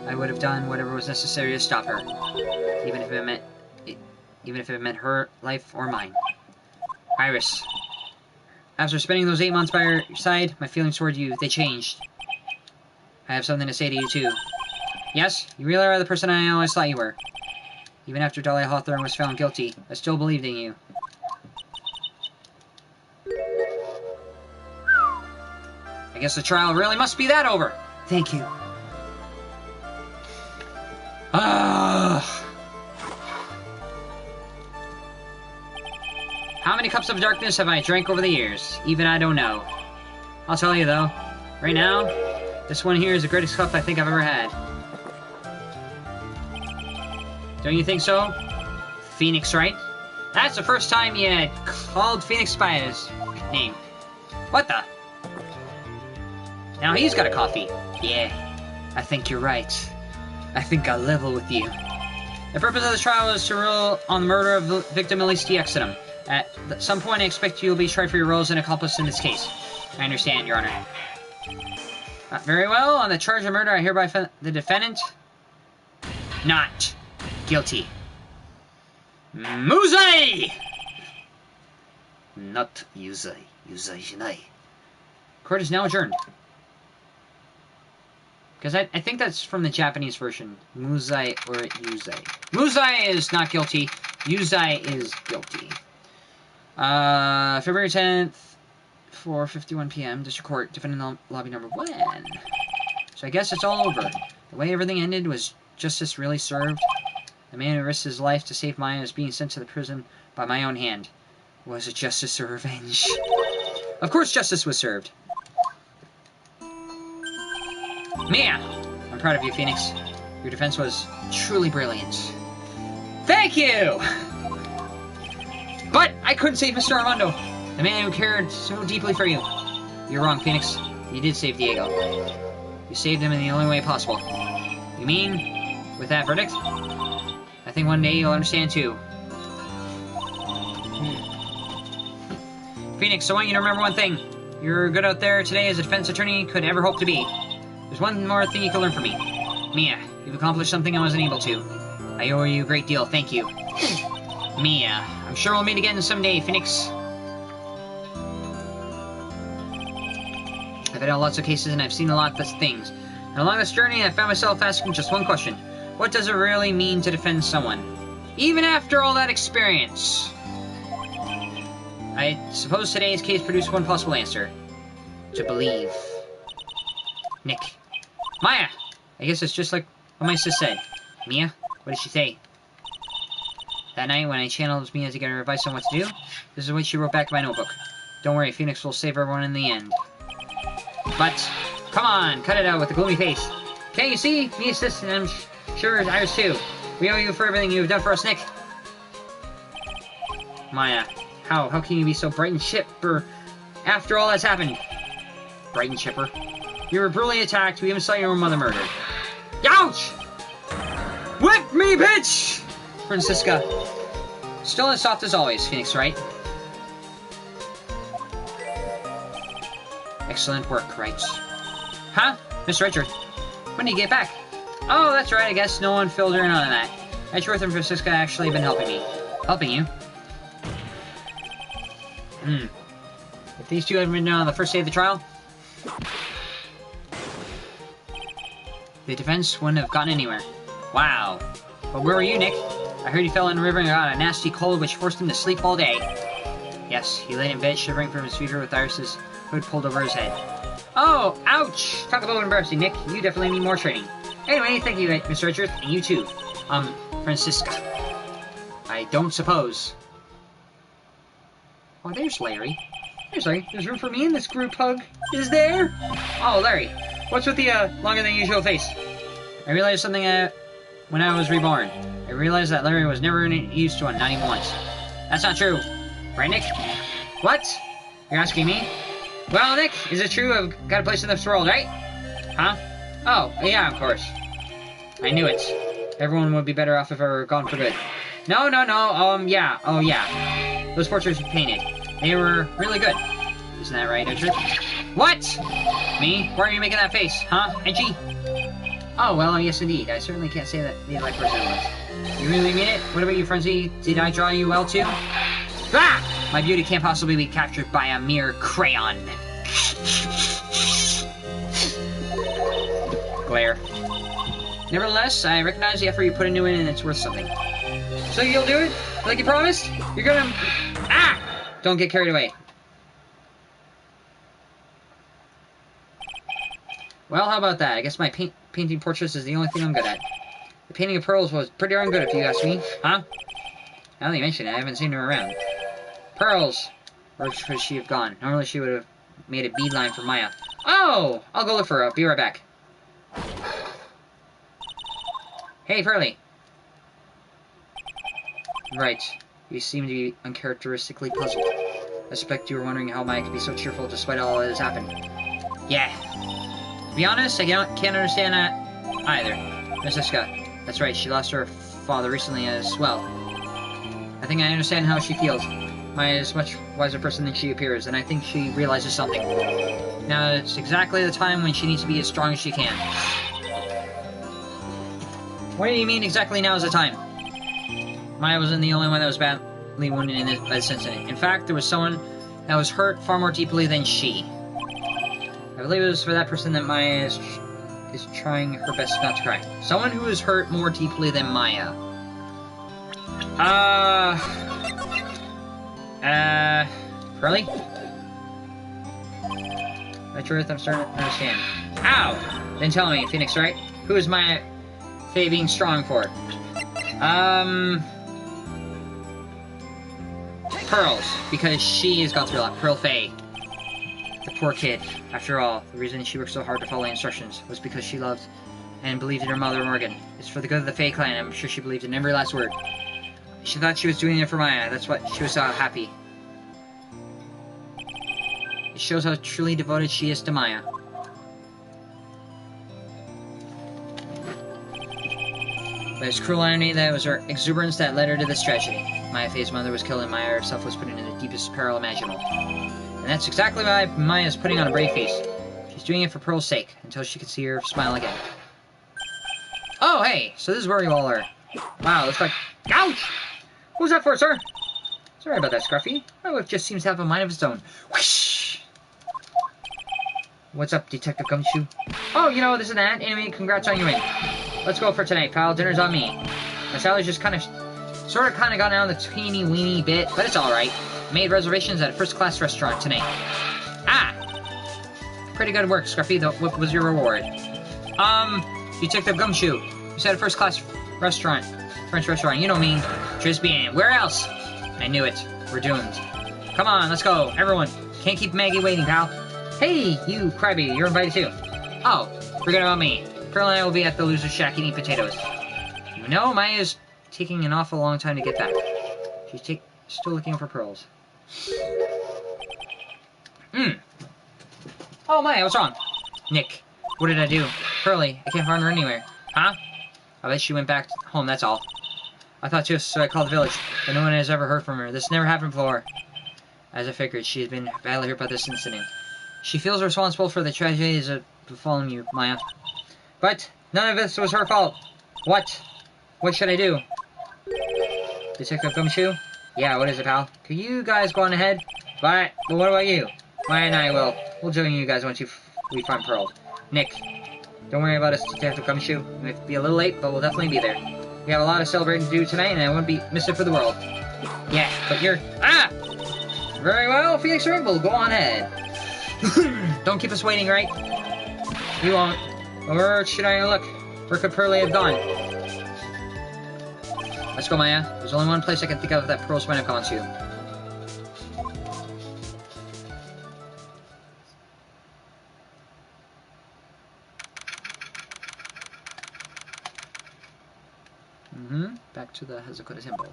I would have done whatever was necessary to stop her. Even if it meant her life or mine. Iris. After spending those 8 months by your side, my feelings toward you, they changed. I have something to say to you, too. Yes, you really are the person I always thought you were. Even after Dahlia Hawthorne was found guilty, I still believed in you. I guess the trial really must be that over. Thank you. How many cups of darkness have I drank over the years? Even I don't know. I'll tell you, though. Right now, this one here is the greatest cup I think I've ever had. Don't you think so? Phoenix, right? That's the first time you had called Phoenix by his name. What the? Now he's got a coffee. Yeah, I think you're right. I think I'll level with you. The purpose of this trial is to rule on the murder of the victim Elise Exodum. At some point, I expect you'll be tried for your role as an accomplice in this case. I understand, Your Honor. Very well. On the charge of murder, I hereby find the defendant not guilty. Muzai! Not Yuzai. Yuzai Shinai. Court is now adjourned. Because I think that's from the Japanese version. Muzai or Yuzai. Muzai is not guilty. Yuzai is guilty. February 10th, 4:51 p.m. District Court, defendant lobby number 1. So I guess it's all over. The way everything ended was justice really served. The man who risked his life to save Maya is being sent to the prison by my own hand. Was it justice or revenge? Of course justice was served. Mia! I'm proud of you, Phoenix. Your defense was truly brilliant. Thank you! But I couldn't save Mr. Armando, the man who cared so deeply for you. You're wrong, Phoenix. You did save Diego. You saved him in the only way possible. You mean, with that verdict? I think one day you'll understand, too. Phoenix, I want you to remember one thing. You're good out there today as a defense attorney could ever hope to be. There's one more thing you can learn from me. Mia, you've accomplished something I wasn't able to. I owe you a great deal, thank you. Mia, I'm sure we'll meet again someday, Phoenix. I've had lots of cases and I've seen a lot of things. And along this journey, I found myself asking just one question. What does it really mean to defend someone? Even after all that experience. I suppose today's case produced one possible answer. To believe. Nick. Maya! I guess it's just like what my sis said. Mia, what did she say? That night, when I channeled Mia to get her advice on what to do, this is what she wrote back in my notebook. Don't worry, Phoenix will save everyone in the end. But, come on, cut it out with a gloomy face. Can't you see? Mia's sis, and I'm sure Iris too. We owe you for everything you've done for us, Nick. Maya, how can you be so bright and chipper after all that's happened? Bright and chipper? You were brutally attacked, we even saw your own mother murdered. Ouch! Whip me, bitch! Francisca. Still as soft as always, Phoenix, right? Excellent work, Wright. Huh? Miss Richard, when did you get back? Oh, that's right, I guess no one filled her in on that. Edgeworth and Francisca actually been helping me. Helping you? If these two had been on the first day of the trial, the defense wouldn't have gotten anywhere. Wow. But where were you, Nick? I heard he fell in the river and got a nasty cold which forced him to sleep all day. Yes, he lay in bed shivering from his fever with Iris's hood pulled over his head. Oh, ouch! Talk about embarrassing, Nick. You definitely need more training. Anyway, thank you, Mr. Richards, and you too. Francisca. I don't suppose. Oh, there's Larry. There's Larry. There's room for me in this group hug. Is there? Oh, Larry. What's with the, longer than usual face? I realized something, when I was reborn. I realized that Larry was never used to one, not even once. That's not true. Right, Nick? What? You're asking me? Well, Nick, is it true I've got a place in this world, right? Huh? Oh, yeah, of course. I knew it. Everyone would be better off if I were gone for good. No, yeah. Oh, yeah. those portraits you painted. They were really good. Isn't that right, Edric? What? Me? Why are you making that face? Huh? Edgy? Oh, well, yes indeed. I certainly can't say that the like resemblance. You really mean it? What about you, Frenzy? Did I draw you well, too? Ah! My beauty can't possibly be captured by a mere crayon. Glare. Nevertheless, I recognize the effort you put into it, and it's worth something. So you'll do it? Like you promised? You're gonna... Ah! Don't get carried away. Well, how about that? I guess my painting portraits is the only thing I'm good at. The painting of pearls was pretty darn good, if you ask me. Huh? Now that you mention it, I haven't seen her around. Pearls! Where could she have gone? Normally she would have made a beeline for Maya. Oh! I'll go look for her. I'll be right back. Hey, Pearly. Right. You seem to be uncharacteristically puzzled. I suspect you were wondering how Maya could be so cheerful despite all that has happened. Yeah. To be honest, I can't understand that either. Francisca. That's right, she lost her father recently as well. I think I understand how she feels. Maya is a much wiser person than she appears, and I think she realizes something. Now it's exactly the time when she needs to be as strong as she can. What do you mean exactly now is the time? Maya wasn't the only one that was badly wounded by this incident. In fact, there was someone that was hurt far more deeply than she. I believe it was for that person that Maya is trying her best not to cry. Someone who is hurt more deeply than Maya. Pearly? The truth, I'm starting to understand. Ow! Then tell me, Phoenix, right? Who is Maya Faye being strong for? Pearls, because she has gone through a lot. Pearl Faye. The poor kid. After all, the reason she worked so hard to follow instructions was because she loved and believed in her mother, Morgan. It's for the good of the Faye clan. I'm sure she believed in every last word. She thought she was doing it for Maya. That's what she was so happy. It shows how truly devoted she is to Maya. But it's cruel irony that it was her exuberance that led her to this tragedy. Maya Faye's mother was killed and Maya herself was put into the deepest peril imaginable. And that's exactly why Maya's putting on a brave face. She's doing it for Pearl's sake, until she can see her smile again. Oh, hey! So this is where you all are. Wow, looks like... Ouch! What was that for, sir? Sorry about that, Scruffy. My whip just seems to have a mind of its own. Whoosh! What's up, Detective Gumshoe? Oh, you know, this and that. Anyway, congrats on your win. Let's go for tonight, pal. Dinner's on me. My salary's just kind of gone down the teeny-weeny bit, but it's alright. Made reservations at a first-class restaurant tonight. Ah! Pretty good work, Scruffy. What was your reward? Detective Gumshoe. You said a first-class restaurant. French restaurant. You know me. Just being. Where else? I knew it. We're doomed. Come on, let's go. Everyone. Can't keep Maggie waiting, pal. Hey, you, Crybaby. You're invited too. Oh, forget about me. Pearl and I will be at the loser's shack eating potatoes. You know, Maya's taking an awful long time to get back. She's still looking for pearls. Oh, Maya, what's wrong? Nick, what did I do? Pearly, I can't find her anywhere. Huh? I bet she went back home, that's all. I thought too, so I called the village, but no one has ever heard from her. This never happened before. As I figured, she has been badly hurt by this incident. She feels responsible for the tragedies that befallen you, Maya. But none of this was her fault. What? What should I do? Detective Gumshoe? Yeah, what is it, pal? Could you guys go on ahead? But what about you? Maya and I will. We'll join you guys once we find Pearl. Nick, don't worry about us, Detective Gumshoe. We might be a little late, but we'll definitely be there. We have a lot of celebrating to do tonight, and I wouldn't miss it for the world. Yeah, but you're... Ah! Very well, Phoenix Ring, we'll go on ahead. Don't keep us waiting, right? You won't. Where should I look? Where could Pearly have gone? Let's go, Maya. There's only one place I can think of that pearls might have gone to. Back to the Hazakota Temple.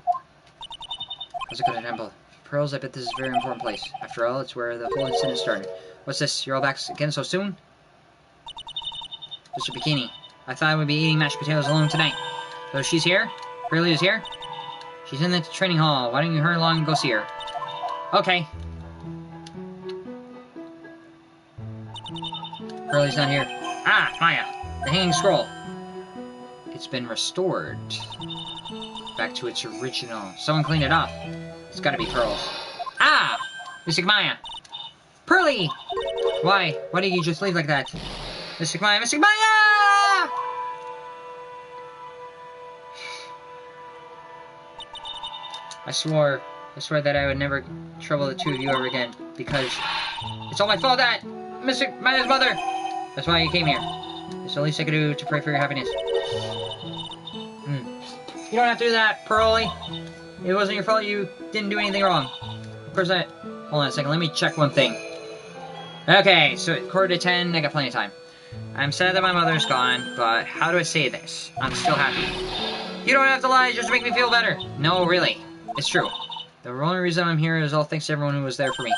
Hazakota Temple. Pearls, I bet this is a very important place. After all, it's where the whole incident started. What's this? You're all back again so soon? Mr. Bikini. I thought I would be eating mashed potatoes alone tonight. So she's here? Pearly is here? She's in the training hall. Why don't you hurry along and go see her? Okay. Pearlie's not here. Ah, Maya. The hanging scroll. It's been restored. Back to its original. Someone cleaned it off. It's gotta be Pearls. Ah! Mystic Maya! Pearlie! Why? Why did you just leave like that? Mystic Maya! Mystic Maya! I swore that I would never trouble the two of you ever again, because it's all my fault that Mystic Maya's mother! That's why you came here. It's the least I could do to pray for your happiness. You don't have to do that, Pearlie. It wasn't your fault. You didn't do anything wrong. Of course, hold on a second. Let me check one thing. Okay, so 9:45. I got plenty of time. I'm sad that my mother's gone, but how do I say this? I'm still happy. You don't have to lie just to make me feel better. No, really. It's true. The only reason I'm here is all thanks to everyone who was there for me.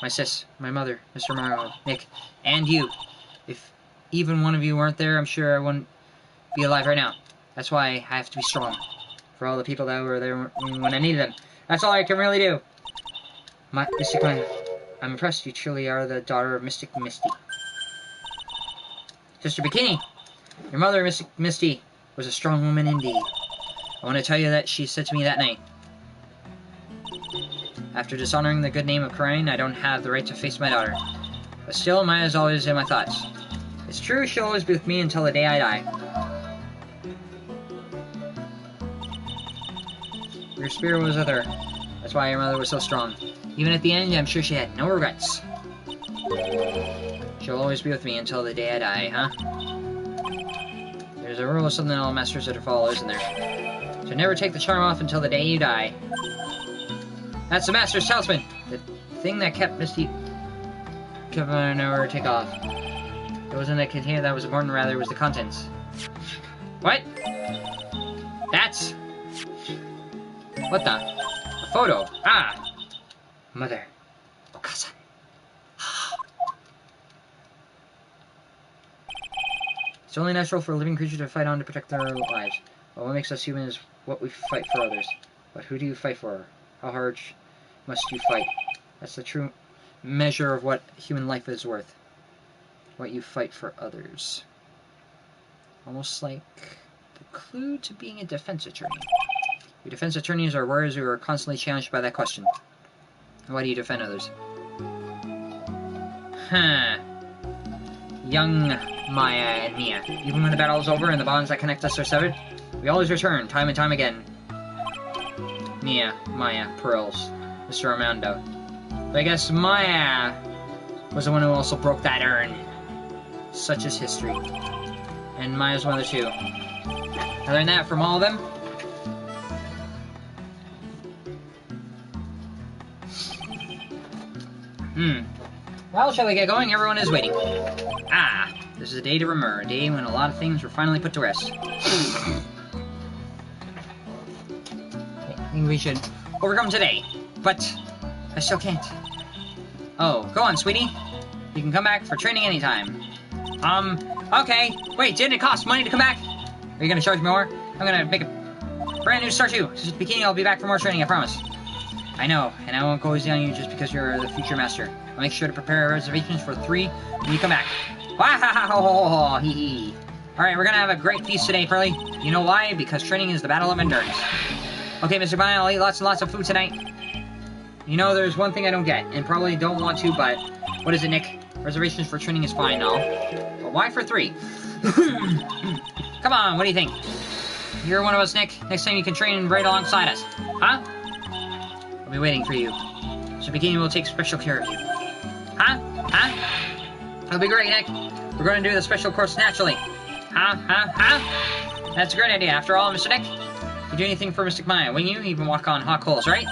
My sis, my mother, Mr. Mario, Nick, and you. If even one of you weren't there, I'm sure I wouldn't be alive right now. That's why I have to be strong. For all the people that were there when I needed them. That's all I can really do. Mystic Maya, I'm impressed you truly are the daughter of Mystic Misty. Sister Bikini, your mother, Mystic Misty, was a strong woman indeed. I want to tell you that she said to me that night, after dishonoring the good name of Crane, I don't have the right to face my daughter. But still, Maya's always in my thoughts. It's true she'll always be with me until the day I die. Your spirit was with her. That's why your mother was so strong. Even at the end, I'm sure she had no regrets. She'll always be with me until the day I die, huh? There's a rule of something all masters are to follow, isn't there? So never take the charm off until the day you die. That's the Master's talisman! The thing that kept Misty... kept on never take off. It wasn't the container that was important, rather it was the contents. What? That's... what the? A photo. Ah! Mother. Okasan. It's only natural for a living creature to fight on to protect their lives. But what makes us human is what we fight for others. But who do you fight for? How hard must you fight? That's the true measure of what human life is worth. What you fight for others. Almost like the clue to being a defense attorney. We defense attorneys are warriors who are constantly challenged by that question. Why do you defend others? Huh. Young Maya and Mia. Even when the battle is over and the bonds that connect us are severed, we always return, time and time again. Mia, Maya, Pearls, Mr. Armando. But I guess Maya was the one who also broke that urn. Such is history. And Maya's mother too. I learned that from all of them. Well, shall we get going? Everyone is waiting. Ah, this is a day to remember. A day when a lot of things were finally put to rest. I think we should overcome today. But I still can't. Oh, go on, sweetie. You can come back for training anytime. Okay. Wait, didn't it cost money to come back? Are you gonna charge me more? I'm gonna make a brand new start too. Sister Bikini, I'll be back for more training, I promise. I know, and I won't go easy on you just because you're the future master. I'll make sure to prepare reservations for 3 when you come back. Wow! Hee hee. Alright, we're gonna have a great feast today, Pearlie. You know why? Because training is the battle of endurance. Okay, Mr. Maya, I'll eat lots and lots of food tonight. You know, there's one thing I don't get, and probably don't want to, but... what is it, Nick? Reservations for training is fine and all. But why for 3? Come on, what do you think? You're one of us, Nick. Next time you can train right alongside us. Huh? I'll be waiting for you. So Bikini will take special care of you. Huh? Huh? That'll be great, Nick. We're going to do the special course naturally. Huh? Huh? Huh? That's a great idea. After all, Mr. Nick, you do anything for Mystic Maya, wouldn't you? Even walk on hot coals, right?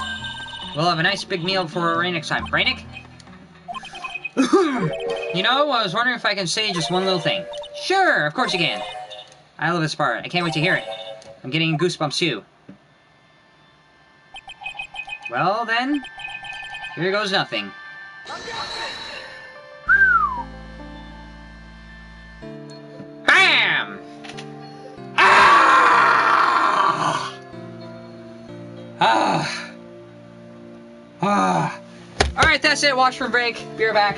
We'll have a nice big meal for Ray next time. Right, Nick? You know, I was wondering if I can say just one little thing. Sure, of course you can. I love this part. I can't wait to hear it. I'm getting goosebumps, too. Well, then, here goes nothing. BAM! Ah! Ah! Alright, that's it. Washroom break. Be right back.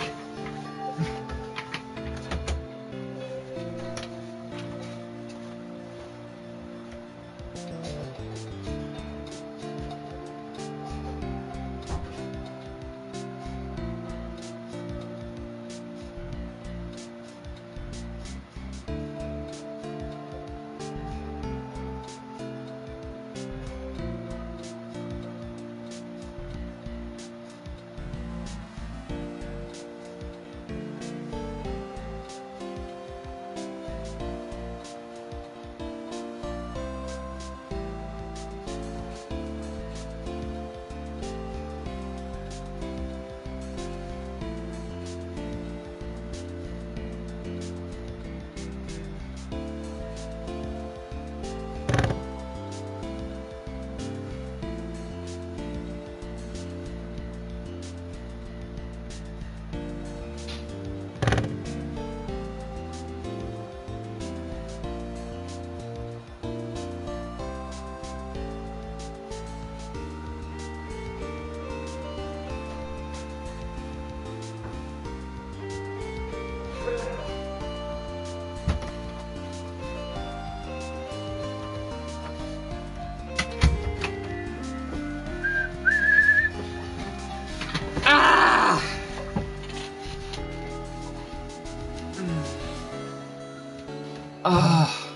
Oh,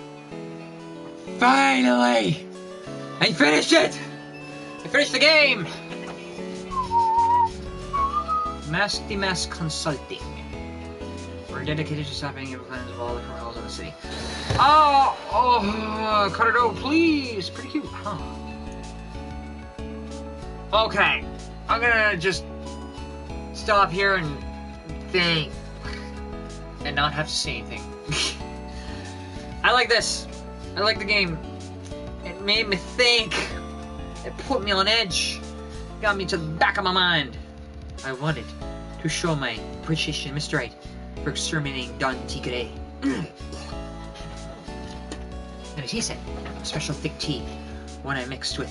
finally! I finished it! I finished the game! Mask Consulting. We're dedicated to stopping evil plans of all the criminals in the city. Oh, cut it out, please! Pretty cute, huh? Okay, I'm gonna just stop here and think. And not have to say anything. I like this. I like the game. It made me think. It put me on edge. Got me to the back of my mind. I wanted to show my appreciation, Mr. Wright, for exterminating Don Tigre. And as he said, special thick tea, one I mixed with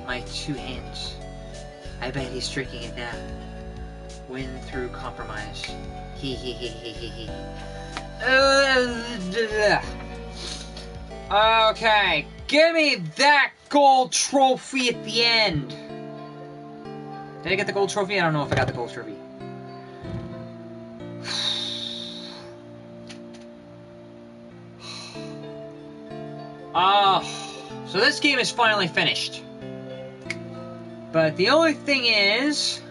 my 2 hands. I bet he's drinking it now. Win through compromise. He. Okay, give me that gold trophy at the end. Did I get the gold trophy? I don't know if I got the gold trophy. So this game is finally finished. But the only thing is,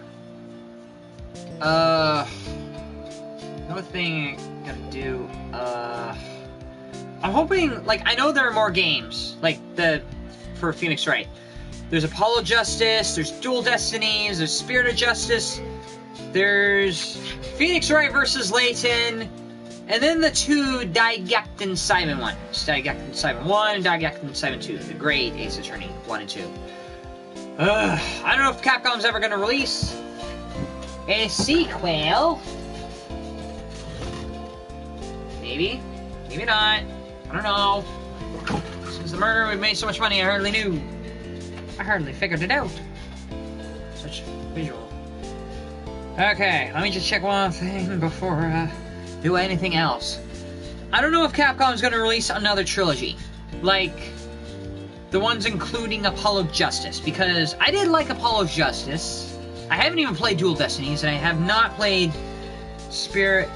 the only thing I gotta do, I'm hoping, like, I know there are more games, like, for Phoenix Wright. There's Apollo Justice, there's Dual Destinies, there's Spirit of Justice, there's Phoenix Wright versus Layton, and then the 2 Daigyakuten Simon ones. Daigyakuten Simon 1 and Daigyakuten Simon 2, the Great Ace Attorney 1 and 2. I don't know if Capcom's ever gonna release a sequel. Maybe. Maybe not. I don't know. Since the murder, we've made so much money, I hardly knew. I hardly figured it out. Such visual. Okay, let me just check one thing before do anything else. I don't know if Capcom's gonna release another trilogy. Like, the ones including Apollo Justice. Because I did like Apollo Justice. I haven't even played Dual Destinies, and I have not played Spirit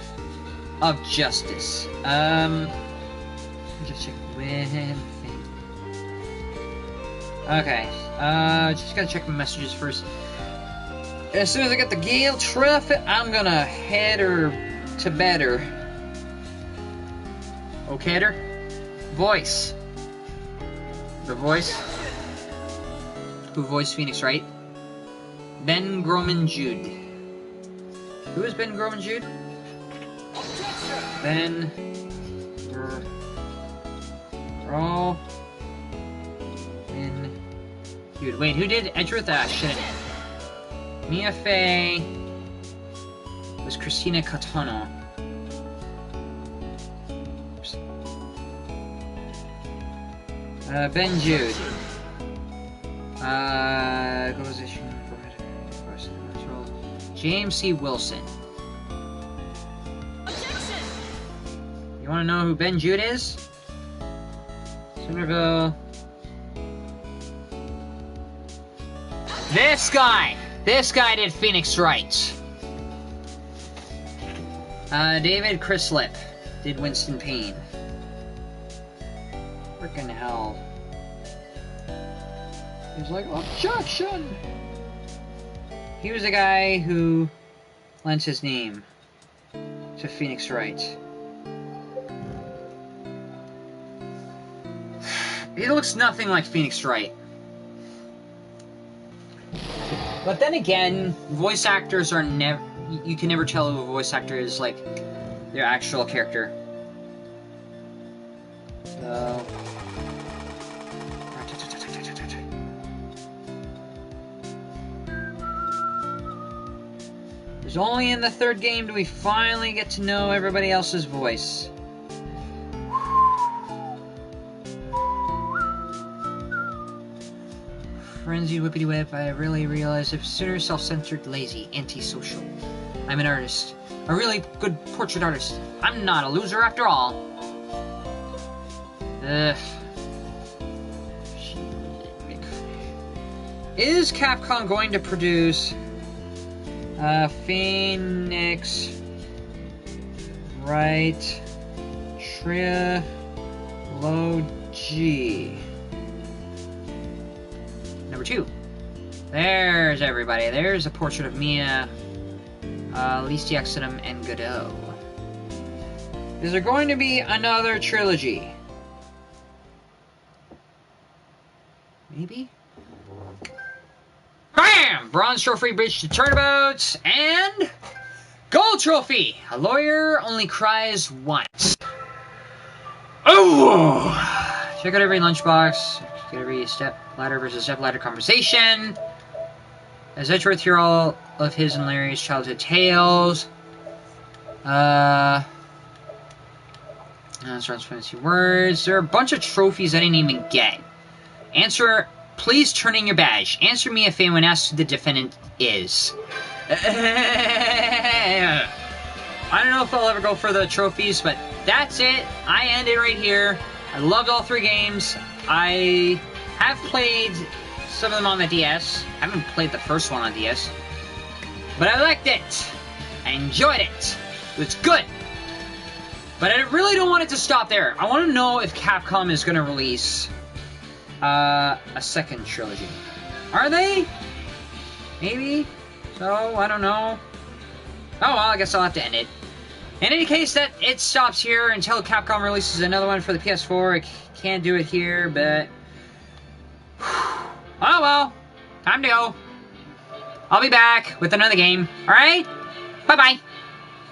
of Justice. Just check one thing. Okay, just gotta check my messages first. As soon as I get the Gale Trophy, I'm gonna head her to better. Okay, her? Voice. The voice. Who voiced Phoenix Wright? Ben Groman Jude. Who is Ben Groman Jude? Ben Groman Jude. Wait, who did Edgeworth? Ah, shit. Mia Fey was Christina Catano. Ben Jude. Composition, James C. Wilson. Objection! You want to know who Ben Jude is? Centerville. This guy! This guy did Phoenix Wright. David Crislip did Winston Payne. Frickin' hell. He's like, objection! He was the guy who lends his name to Phoenix Wright. He looks nothing like Phoenix Wright. But then again, voice actors are never... You can never tell who a voice actor is, like, their actual character. So... It's only in the third game do we finally get to know everybody else's voice. Frenzy whippity whip, I really realized if sooner self-centered, lazy, antisocial. I'm an artist. A really good portrait artist. I'm not a loser after all. Ugh. Is Capcom going to produce Phoenix Wright Trilogy? Number 2. There's everybody. There's a portrait of Mia, Listiaxidum, and Godot. Is there going to be another trilogy? Maybe? Bam! Bronze trophy, bridge to turnabouts, and gold trophy! A lawyer only cries once. Oh! Check out every lunchbox. Get every step ladder versus step ladder conversation. As Edgeworth hear all of his and Larry's childhood tales. That's fancy words. There are a bunch of trophies I didn't even get. Answer, please turn in your badge. Answer me a favor when asked who the defendant is. I don't know if I'll ever go for the trophies, but that's it. I end it right here. I loved all 3 games. I have played some of them on the DS. I haven't played the first one on DS. But I liked it. I enjoyed it. It was good. But I really don't want it to stop there. I want to know if Capcom is going to release a second trilogy. Are they? Maybe? So, I don't know. Oh, well, I guess I'll have to end it. In any case, that it stops here until Capcom releases another one for the PS4. I can't do it here, but... Oh, well. Time to go. I'll be back with another game. Alright? Bye-bye.